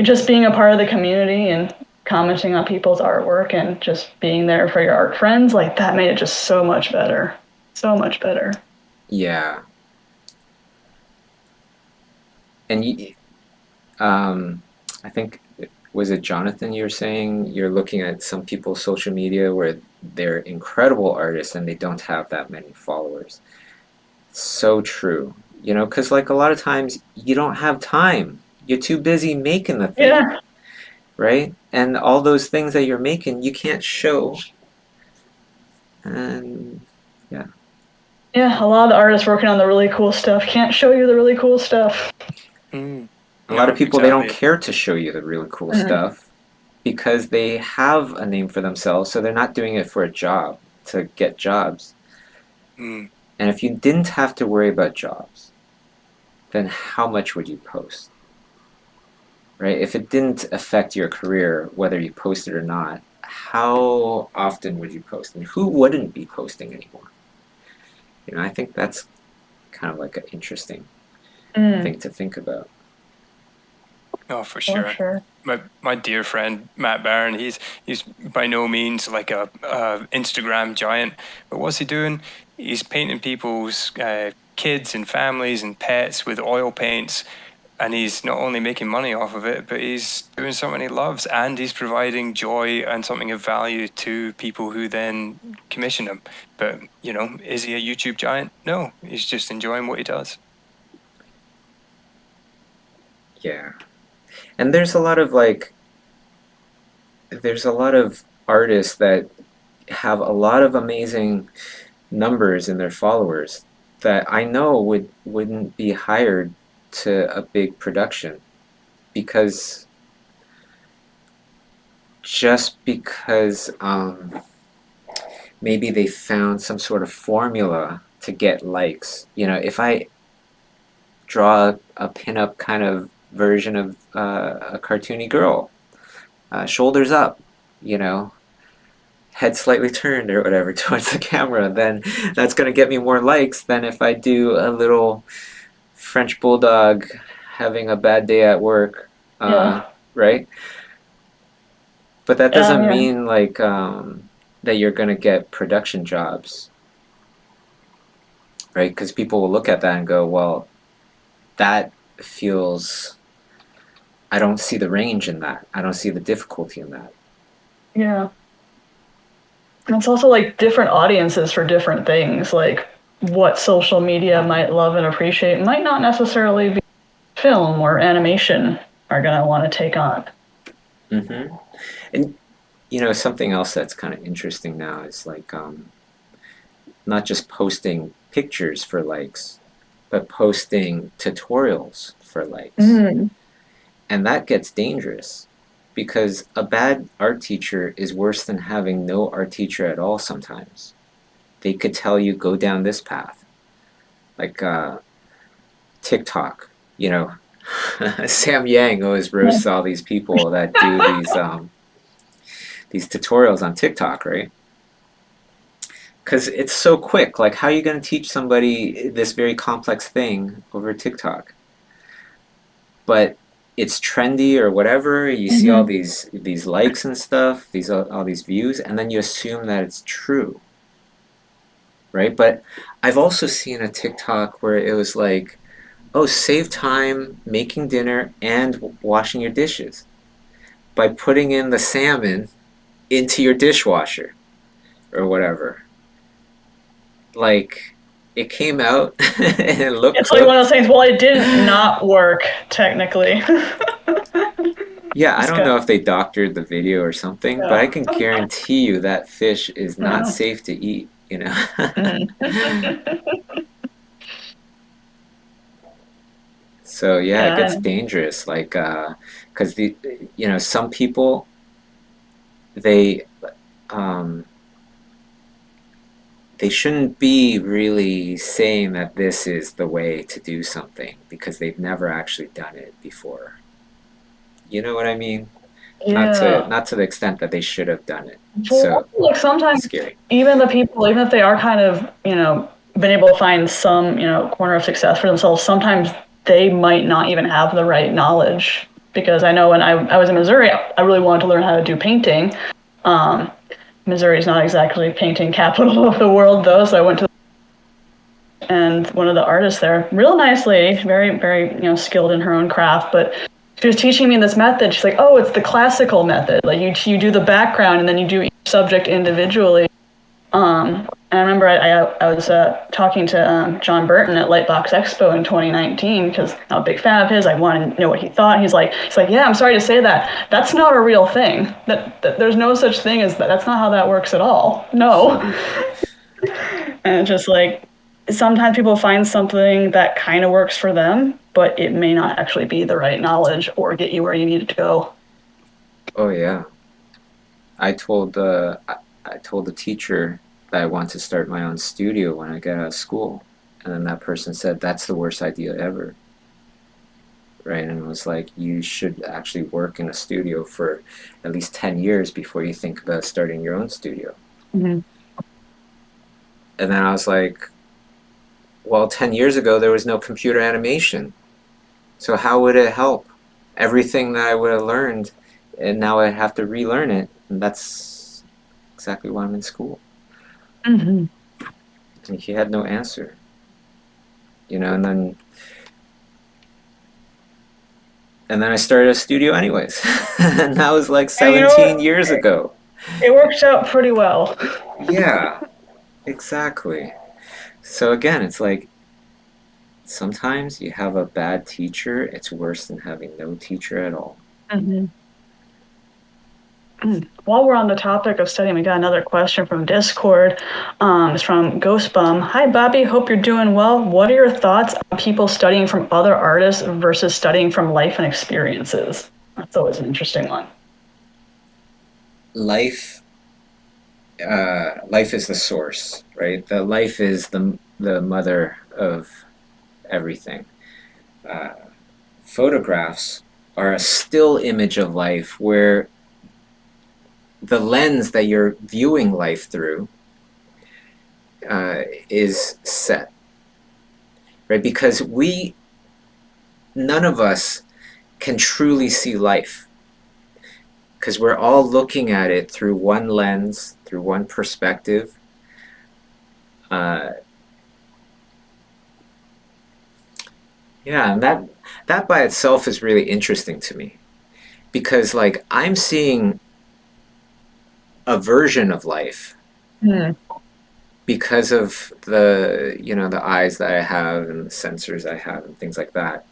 Speaker 1: just being a part of the community and commenting on people's artwork and just being there for your art friends, like that made it just so much better. So much better.
Speaker 2: Yeah. And I think, was it Jonathan you were saying you're looking at some people's social media where they're incredible artists and they don't have that many followers. It's so true. You know, because like a lot of times you don't have time. You're too busy making the thing.
Speaker 1: Yeah.
Speaker 2: Right? And all those things that you're making, you can't show. And yeah.
Speaker 1: Yeah, a lot of the artists working on the really cool stuff can't show you the really cool stuff.
Speaker 2: A lot of people, they don't care to show you the really cool stuff because they have a name for themselves, so they're not doing it for a job, to get jobs. And if you didn't have to worry about jobs, then how much would you post? Right? If it didn't affect your career, whether you posted or not, how often would you post? And who wouldn't be posting anymore? You know, I think that's kind of like an interesting thing to think about.
Speaker 3: Oh, for sure. My dear friend Matt Barron, he's by no means like a Instagram giant, but what's he doing? He's painting people's kids and families and pets with oil paints, and he's not only making money off of it, but he's doing something he loves, and he's providing joy and something of value to people who then commission him. But, you know, is he a YouTube giant? No, he's just enjoying what he does.
Speaker 2: Yeah. And there's a lot of artists that have a lot of amazing numbers in their followers that I know wouldn't be hired to a big production because maybe they found some sort of formula to get likes. You know, if I draw a pinup kind of version of a cartoony girl, shoulders up, you know, head slightly turned or whatever towards the camera, then that's going to get me more likes than if I do a little French bulldog having a bad day at work, right? But that doesn't mean like that you're going to get production jobs, right? Because people will look at that and go, well, that feels, I don't see the range in that. I don't see the difficulty in that.
Speaker 1: Yeah. And it's also like different audiences for different things. Like what social media might love and appreciate might not necessarily be film or animation are going to want to take on.
Speaker 2: Mm-hmm. And you know, something else that's kind of interesting now is like not just posting pictures for likes, but posting tutorials for likes.
Speaker 1: Mm.
Speaker 2: And that gets dangerous because a bad art teacher is worse than having no art teacher at all sometimes. They could tell you, go down this path. Like TikTok, you know, Sam Yang always roasts all these people that do these tutorials on TikTok, right? Because it's so quick. Like, how are you going to teach somebody this very complex thing over TikTok? But it's trendy or whatever. You see all these likes and stuff, all these views, and then you assume that it's true, right? But I've also seen a TikTok where it was like, oh, save time making dinner and washing your dishes by putting in the salmon into your dishwasher or whatever. Like, it came out and it looked
Speaker 1: It's like one of those things, well, it did not work, technically.
Speaker 2: Yeah, I don't know if they doctored the video or something, but I
Speaker 1: Yeah.
Speaker 2: can guarantee you that fish is not safe to eat, you know? So yeah, it gets
Speaker 1: Yeah.
Speaker 2: dangerous, like, because some people, they, um, they shouldn't be really saying that this is the way to do something because they've never actually done it before. You know what I mean?
Speaker 1: Yeah.
Speaker 2: Not to the extent that they should have done it.
Speaker 1: Well,
Speaker 2: So
Speaker 1: like sometimes
Speaker 2: scary.
Speaker 1: even the people, even if they are kind of, been able to find some, corner of success for themselves, sometimes they might not even have the right knowledge. Because I know when I was in Missouri, I really wanted to learn how to do painting. Missouri is not exactly painting capital of the world, though, so I went to and one of the artists there, real nice lady, very, very, skilled in her own craft, but she was teaching me this method. She's like, oh, it's the classical method. Like you do the background and then you do each subject individually. And I remember I was talking to John Burton at Lightbox Expo in 2019 because I'm a big fan of his. I wanted to know what he thought. He's like, yeah, I'm sorry to say that. That's not a real thing. That there's no such thing as that. That's not how that works at all. No. And it's just like, sometimes people find something that kind of works for them, but it may not actually be the right knowledge or get you where you need it to go.
Speaker 2: Oh yeah. I told the teacher that I want to start my own studio when I get out of school, and then that person said that's the worst idea ever. Right? And it was like, you should actually work in a studio for at least 10 years before you think about starting your own studio.
Speaker 1: Mm-hmm.
Speaker 2: And then I was like, well, 10 years ago there was no computer animation, so how would it help? Everything that I would have learned, and now I have to relearn it, and that's exactly why I'm in school.
Speaker 1: Mm-hmm.
Speaker 2: And he had no answer, and then I started a studio anyways. And that was like 17 years ago.
Speaker 1: It worked out pretty well.
Speaker 2: Yeah, exactly. So again, it's like, sometimes you have a bad teacher, it's worse than having no teacher at all.
Speaker 1: Mm-hmm. While we're on the topic of studying, we got another question from Discord. It's from Ghostbum. Hi, Bobby. Hope you're doing well. What are your thoughts on people studying from other artists versus studying from life and experiences? That's always an interesting one.
Speaker 2: Life is the source, right? The life is the mother of everything. Photographs are a still image of life where the lens that you're viewing life through is set, right? Because none of us can truly see life because we're all looking at it through one lens, through one perspective. Yeah, and that by itself is really interesting to me because, like, I'm seeing a version of life
Speaker 1: Hmm.
Speaker 2: because of the, you know, the eyes that I have and the sensors I have and things like that.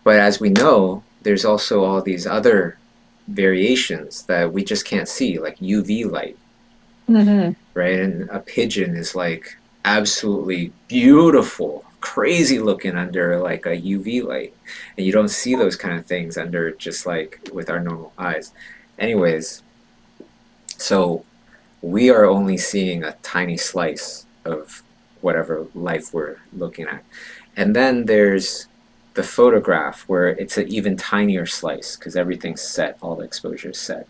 Speaker 2: But as we know, there's also all these other variations that we just can't see, like UV light,
Speaker 1: Mm-hmm.
Speaker 2: right? And a pigeon is like absolutely beautiful, crazy looking under like a UV light. And you don't see those kind of things under just like with our normal eyes. Anyways, so we are only seeing a tiny slice of whatever life we're looking at. And then there's the photograph where it's an even tinier slice because everything's set, all the exposure is set.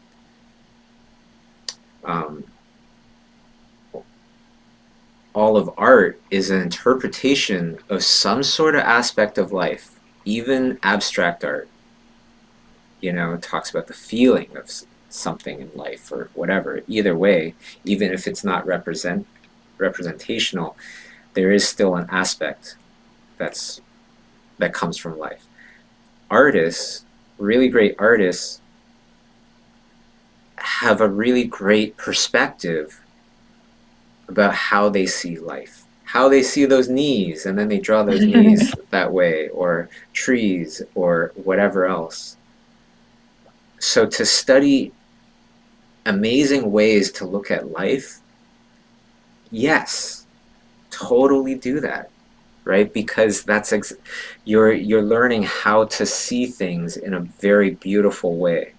Speaker 2: All of art is an interpretation of some sort of aspect of life, even abstract art. You know, it talks about the feeling of something in life or whatever. Either way, even if it's not representational, there is still an aspect that comes from life. Artists, really great artists, have a really great perspective about how they see life, how they see those knees, and then they draw those knees that way, or trees, or whatever else. So to study amazing ways to look at life, yes, totally do that, right? Because that's you're learning how to see things in a very beautiful way.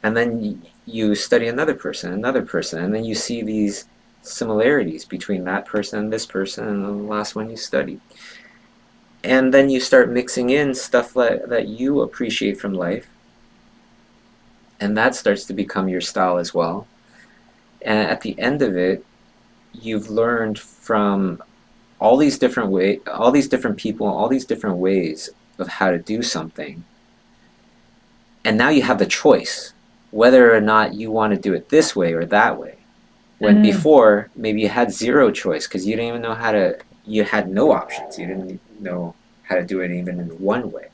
Speaker 2: And then you study another person, and then you see these similarities between that person and this person and the last one you studied. And then you start mixing in stuff that you appreciate from life, and that starts to become your style as well. And at the end of it, you've learned from all these different all these different people, all these different ways of how to do something. And now you have the choice whether or not you want to do it this way or that way. When before, maybe you had zero choice because you didn't even know how to, you had no options. You didn't know how to do it even in one way.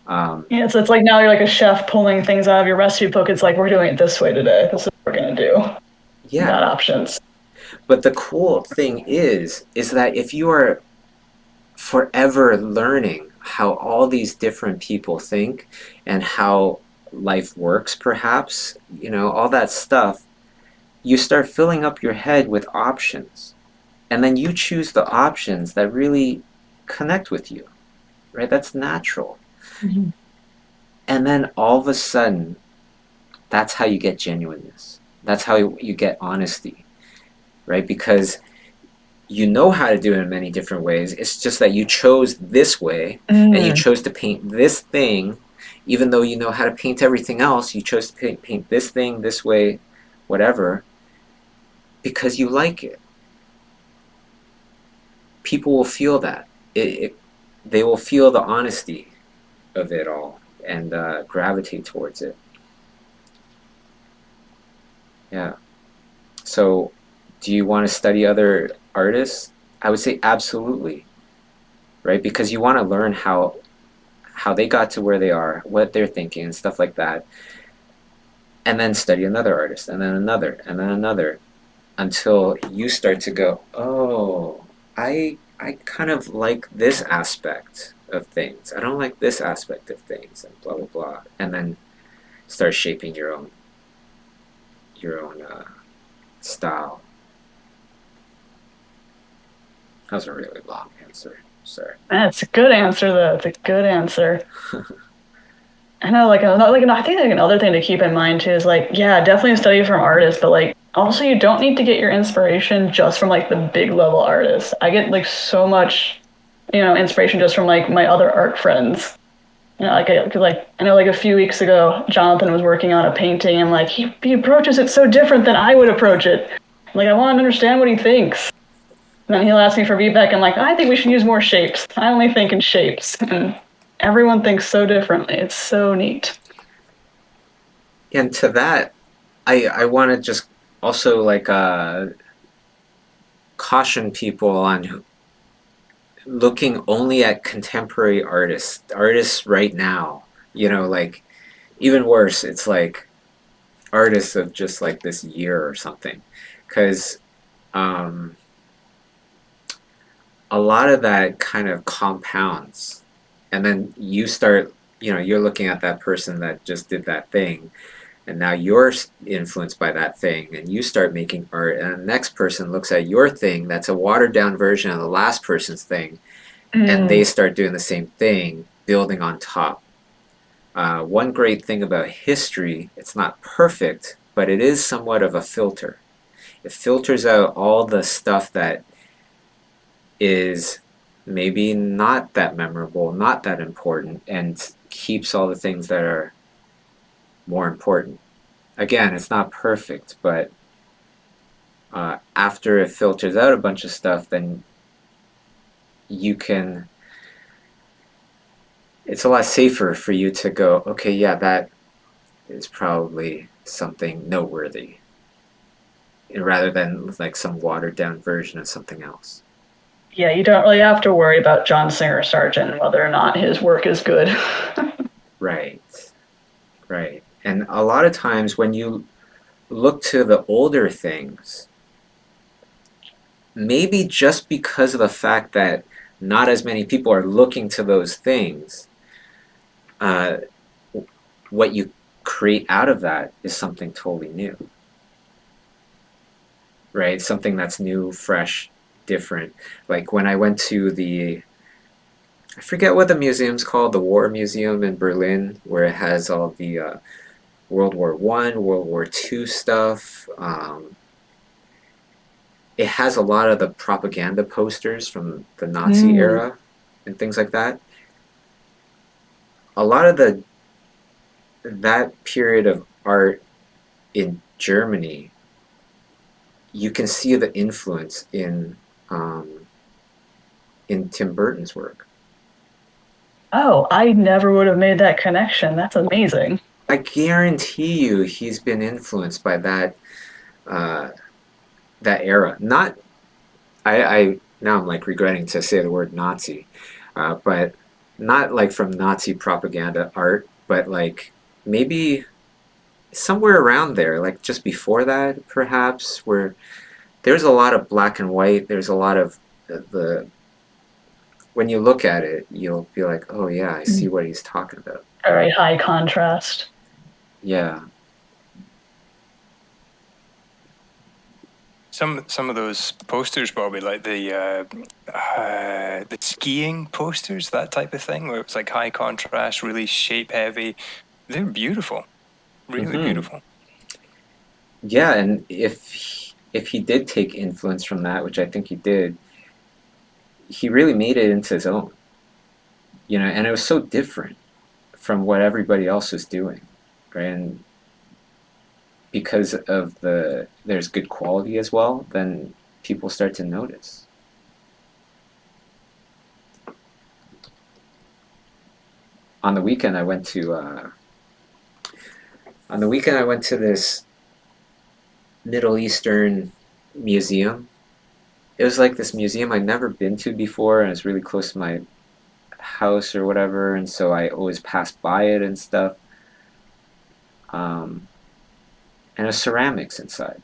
Speaker 1: Yeah, so it's like now you're like a chef pulling things out of your recipe book. It's like, we're doing it this way today. This is what we're going to do.
Speaker 2: Yeah.
Speaker 1: Not options.
Speaker 2: But the cool thing is that if you are forever learning how all these different people think and how life works, perhaps, you know, all that stuff, you start filling up your head with options. And then you choose the options that really connect with you, right? That's natural.
Speaker 1: Mm-hmm.
Speaker 2: And then all of a sudden, that's how you get genuineness. That's how you get honesty, right? Because you know how to do it in many different ways. It's just that you chose this way and you chose to paint this thing. Even though you know how to paint everything else, you chose to paint this thing this way, whatever, because you like it. People will feel that. They will feel the honesty of it all and gravitate towards it. Yeah. So, do you want to study other artists? I would say absolutely, right? Because you want to learn how they got to where they are, what they're thinking, and stuff like that. And then study another artist, and then another, and then another, until you start to go, oh, I kind of like this aspect of things. I don't like this aspect of things, and blah, blah, blah. And then start shaping your own style. That was a really long answer. Sorry.
Speaker 1: That's a good answer, though. It's a good answer. I know, I think another thing to keep in mind too is yeah, definitely study from artists, but also you don't need to get your inspiration just from the big level artists. I get so much, inspiration just from my other art friends. I know a few weeks ago, Jonathan was working on a painting, and he approaches it so different than I would approach it. I want to understand what he thinks. And then he'll ask me for feedback. I'm I think we should use more shapes. I only think in shapes. And everyone thinks so differently. It's so neat.
Speaker 2: And to that, I want to just also caution people on looking only at contemporary artists right now. Even worse, it's artists of just like this year or something, because a lot of that kind of compounds, and then you start, you're looking at that person that just did that thing, and now you're influenced by that thing, and you start making art, and the next person looks at your thing that's a watered down version of the last person's thing, and they start doing the same thing, building on top. One great thing about history, it's not perfect, but it is somewhat of a filter. It filters out all the stuff that is maybe not that memorable, not that important, and keeps all the things that are more important. Again, it's not perfect, but after it filters out a bunch of stuff, then you can, it's a lot safer for you to go, okay, yeah, that is probably something noteworthy, rather than like some watered down version of something else.
Speaker 1: Yeah, you don't really have to worry about John Singer Sargent, whether or not his work is good.
Speaker 2: Right. And a lot of times when you look to the older things, maybe just because of the fact that not as many people are looking to those things, what you create out of that is something totally new. Right? Something that's new, fresh, different. Like when I went to I forget what the museum's called, the War Museum in Berlin, where it has all the World War I, World War II stuff. It has a lot of the propaganda posters from the Nazi era and things like that. A lot of that period of art in Germany, you can see the influence in Tim Burton's work.
Speaker 1: Oh, I never would have made that connection. That's amazing.
Speaker 2: I guarantee you he's been influenced by that era. Not, I now I'm like regretting to say the word Nazi, but not like from Nazi propaganda art, but like maybe somewhere around there, like just before that, perhaps, where there's a lot of black and white. There's a lot of when you look at it, you'll be like, oh yeah, I see what he's talking about.
Speaker 1: Very high contrast.
Speaker 2: Yeah.
Speaker 3: Some of those posters, Bobby, like the skiing posters, that type of thing, where it's like high contrast, really shape heavy. They're beautiful, really beautiful.
Speaker 2: Yeah, and if he did take influence from that, which I think he did, he really made it into his own. And it was so different from what everybody else was doing, right? And because of there's good quality as well, then people start to notice. On the weekend I went to this Middle Eastern museum. It was like this museum I'd never been to before, and it's really close to my house or whatever, and so I always passed by it and stuff. And there's ceramics inside.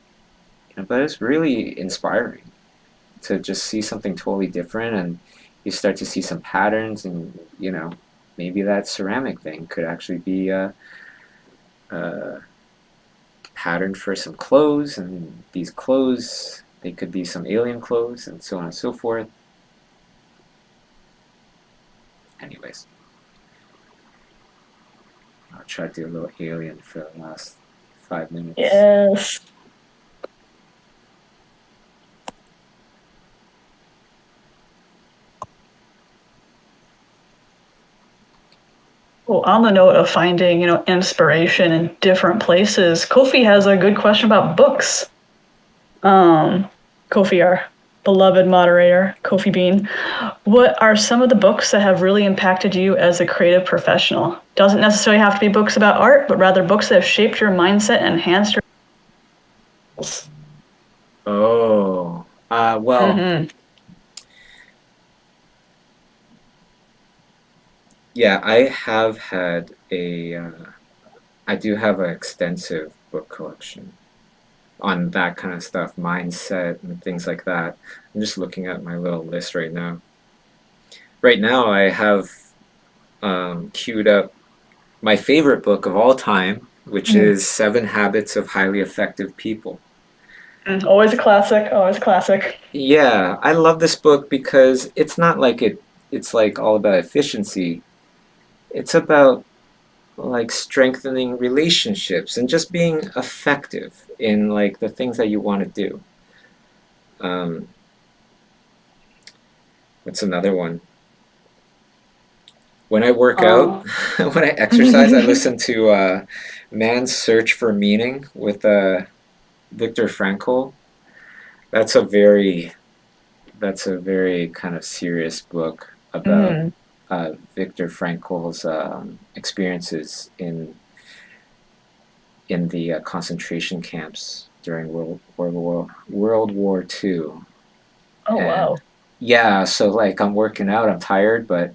Speaker 2: But it's really inspiring to just see something totally different, and you start to see some patterns, and maybe that ceramic thing could actually be a pattern for some clothes, and these clothes, they could be some alien clothes, and so on and so forth. Anyways, I'll try to do a little alien for the last 5 minutes.
Speaker 1: Yes. Well, on the note of finding, inspiration in different places, Kofi has a good question about books. Kofi, our beloved moderator, Kofi Bean, what are some of the books that have really impacted you as a creative professional? Doesn't necessarily have to be books about art, but rather books that have shaped your mindset and enhanced your skills.
Speaker 2: Oh, well, yeah, I do have an extensive book collection on that kind of stuff, mindset and things like that. I'm just looking at my little list right now. Right now, I have queued up my favorite book of all time, which is 7 Habits of Highly Effective People.
Speaker 1: Always a classic, always a classic.
Speaker 2: Yeah, I love this book because it's not like it's like all about efficiency. It's about like strengthening relationships and just being effective in like the things that you want to do. What's another one? When I work out, when I exercise, I listen to Man's Search for Meaning with Viktor Frankl. That's a very kind of serious book about Viktor Frankl's experiences in the concentration camps during World War II.
Speaker 1: Oh, wow.
Speaker 2: Yeah, so like I'm working out, I'm tired, but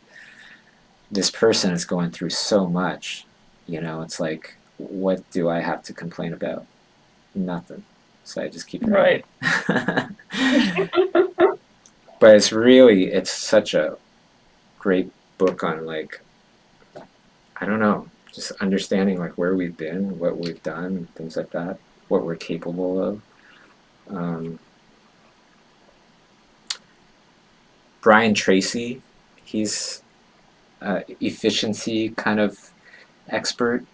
Speaker 2: this person is going through so much. It's like, what do I have to complain about? Nothing. So I just keep it
Speaker 1: right.
Speaker 2: But it's such a great book on like, I don't know, just understanding like where we've been, what we've done, things like that, what we're capable of. Brian Tracy, he's efficiency kind of expert.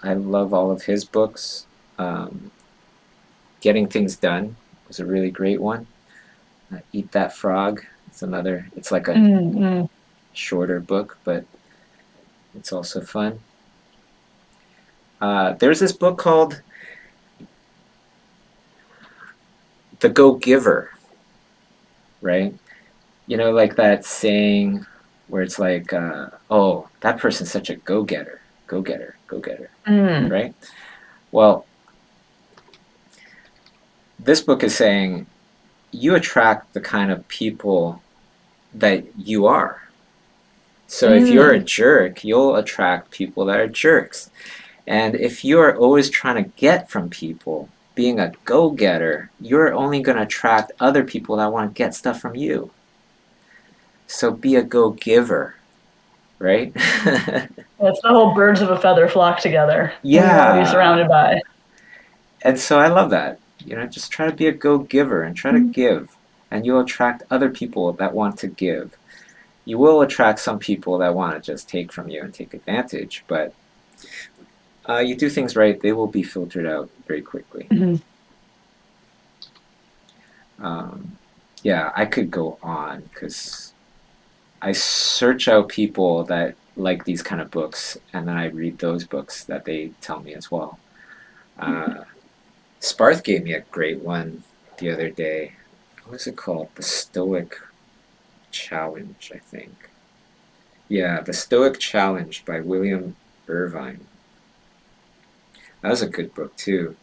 Speaker 2: I love all of his books. Getting Things Done was a really great one. Eat That Frog. It's like a shorter book, but it's also fun. There's this book called The Go-Giver, right? Like that saying where it's like, oh, that person's such a go-getter, right? Well, this book is saying you attract the kind of people that you are. So if you're a jerk, you'll attract people that are jerks. And if you're always trying to get from people, being a go-getter, you're only going to attract other people that want to get stuff from you. So be a go-giver, right?
Speaker 1: It's the whole birds of a feather flock together.
Speaker 2: Yeah.
Speaker 1: You want to be surrounded by.
Speaker 2: And so I love that. Just try to be a go-giver and try to give. And you'll attract other people that want to give. You will attract some people that want to just take from you and take advantage, but you do things right, they will be filtered out very quickly. Yeah, I could go on because I search out people that like these kind of books, and then I read those books that they tell me as well. Sparth gave me a great one the other day. What was it called? The Stoic Challenge, I think. Yeah, The Stoic Challenge by William Irvine. That was a good book too.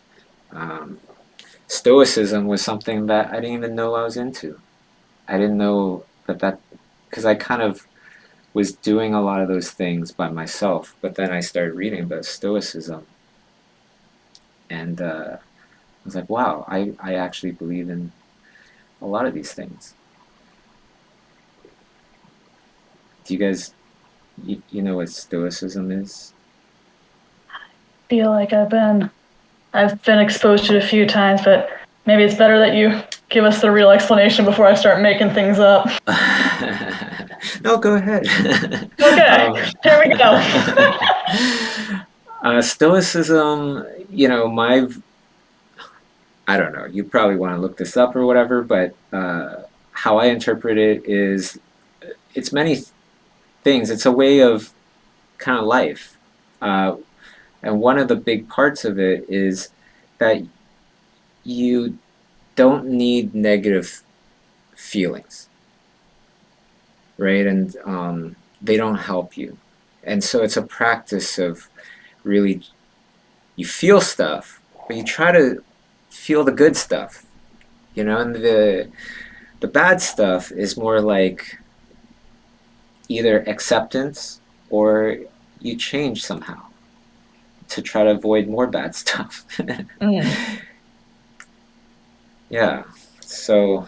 Speaker 2: Stoicism was something that I didn't even know I was into. I didn't know that because I kind of was doing a lot of those things by myself, but then I started reading about Stoicism, and I was like, wow, I actually believe in a lot of these things. Do you guys, you know what Stoicism is?
Speaker 1: I feel like I've been exposed to it a few times, but maybe it's better that you give us the real explanation before I start making things up.
Speaker 2: No, go ahead.
Speaker 1: Okay, here we go.
Speaker 2: Stoicism, I don't know, you probably want to look this up or whatever, but how I interpret it is it's many things. It's a way of kind of life. And one of the big parts of it is that you don't need negative feelings, right? And they don't help you. And so it's a practice of really, you feel stuff, but you try to feel the good stuff, and the bad stuff is more like either acceptance or you change somehow. to try to avoid more bad stuff. Yeah. So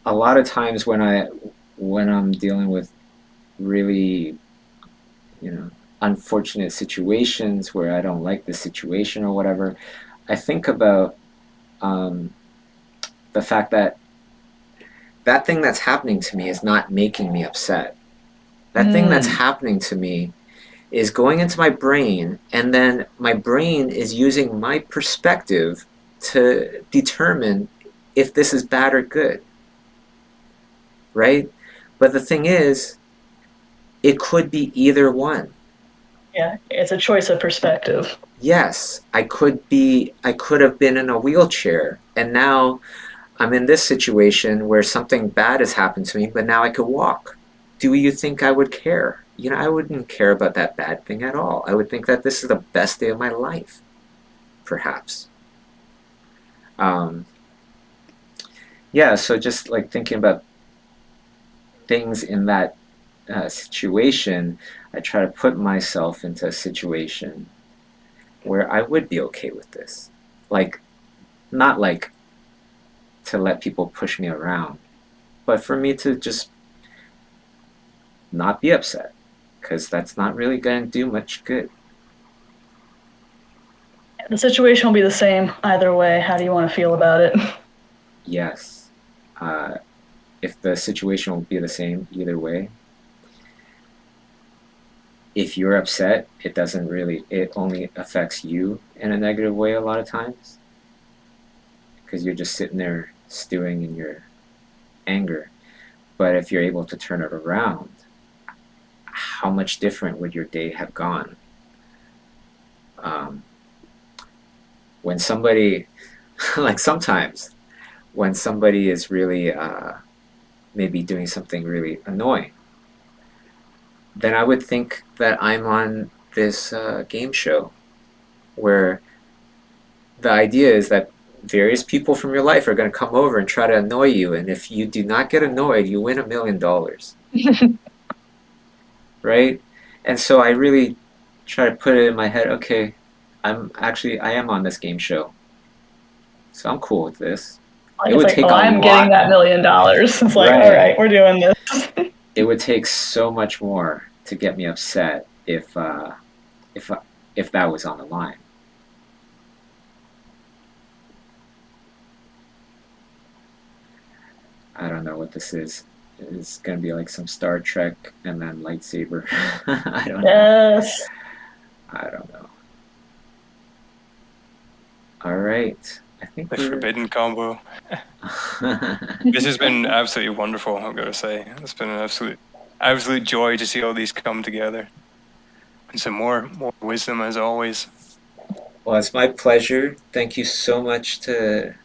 Speaker 2: a lot of times when I'm dealing with really, unfortunate situations where I don't like the situation or whatever, I think about the fact that that thing that's happening to me is not making me upset. That thing that's happening to me is going into my brain, and then my brain is using my perspective to determine if this is bad or good. Right? But the thing is, it could be either one.
Speaker 1: Yeah, it's a choice of perspective.
Speaker 2: Yes, I could have been in a wheelchair, and now I'm in this situation where something bad has happened to me, but now I could walk. Do you think I would care? I wouldn't care about that bad thing at all. I would think that this is the best day of my life, perhaps. Yeah, so just like thinking about things in that situation, I try to put myself into a situation where I would be okay with this. Like, not like to let people push me around, but for me to just not be upset, because that's not really going to do much good.
Speaker 1: The situation will be the same either way. How do you want to feel about it?
Speaker 2: Yes. If the situation will be the same either way, if you're upset, it only affects you in a negative way a lot of times, because you're just sitting there stewing in your anger. But if you're able to turn it around, how much different would your day have gone? When somebody, like sometimes, when somebody is really maybe doing something really annoying, then I would think that I'm on this game show where the idea is that various people from your life are going to come over and try to annoy you, and if you do not get annoyed, you win $1 million. Right? And so I really try to put it in my head, okay, I am on this game show, so I'm cool with this.
Speaker 1: It would take I'm getting that $1 million. It's like, all right, we're doing this.
Speaker 2: It would take so much more to get me upset if that was on the line. I don't know what this is. It's going to be like some Star Trek and then lightsaber. I don't know.
Speaker 1: Yes.
Speaker 2: I don't know. All right. I think
Speaker 3: the forbidden combo. This has been absolutely wonderful, I've got to say. It's been an absolute joy to see all these come together. And some more wisdom as always.
Speaker 2: Well, it's my pleasure. Thank you so much to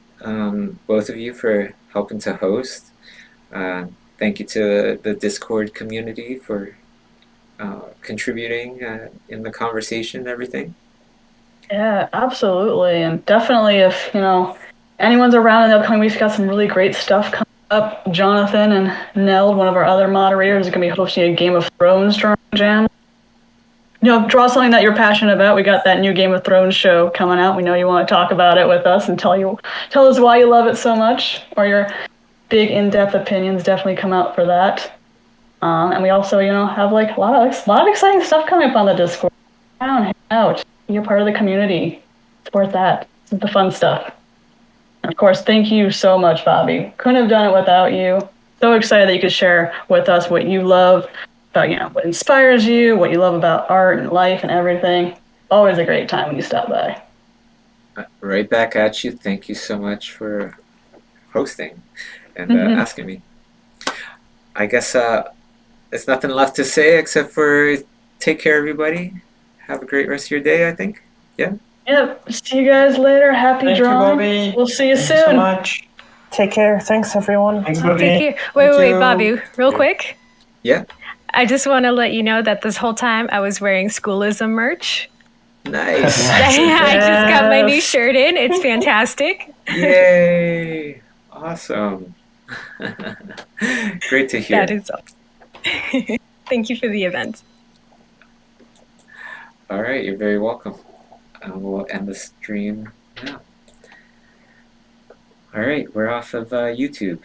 Speaker 2: both of you for helping to host. Thank you to the Discord community for contributing in the conversation and everything.
Speaker 1: Yeah, absolutely. And definitely if, anyone's around in the upcoming weeks, got some really great stuff coming up. Jonathan and Neld, one of our other moderators, are going to be hosting a Game of Thrones drawing jam. Draw something that you're passionate about. We got that new Game of Thrones show coming out. We know you want to talk about it with us and tell us why you love it so much, or your big in-depth opinions. Definitely come out for that. And we also, have like a lot of exciting stuff coming up on the Discord. Hang out. Be a part of the community. Support that. This is the fun stuff. And of course, thank you so much, Bobby. Couldn't have done it without you. So excited that you could share with us what you love about, what inspires you, what you love about art and life and everything. Always a great time when you stop by.
Speaker 2: Right back at you. Thank you so much for hosting and asking me. I guess there's nothing left to say except for take care, everybody. Have a great rest of your day, I think. Yeah.
Speaker 1: Yep. See you guys later. Happy drawing.
Speaker 6: You, Bobby.
Speaker 1: We'll see you
Speaker 6: Thank
Speaker 1: soon.
Speaker 6: You so much.
Speaker 7: Take care. Thanks, everyone.
Speaker 6: Thanks, Bobby.
Speaker 4: Take care. Wait, Bobby, real quick.
Speaker 2: Yeah.
Speaker 4: I just want to let you know that this whole time I was wearing Schoolism merch.
Speaker 2: Nice.
Speaker 4: I just got my new shirt in. It's fantastic.
Speaker 2: Yay. Awesome. Great to hear.
Speaker 4: That is all. Thank you for the event.
Speaker 2: All right, you're very welcome. We'll end the stream now. All right, we're off of YouTube.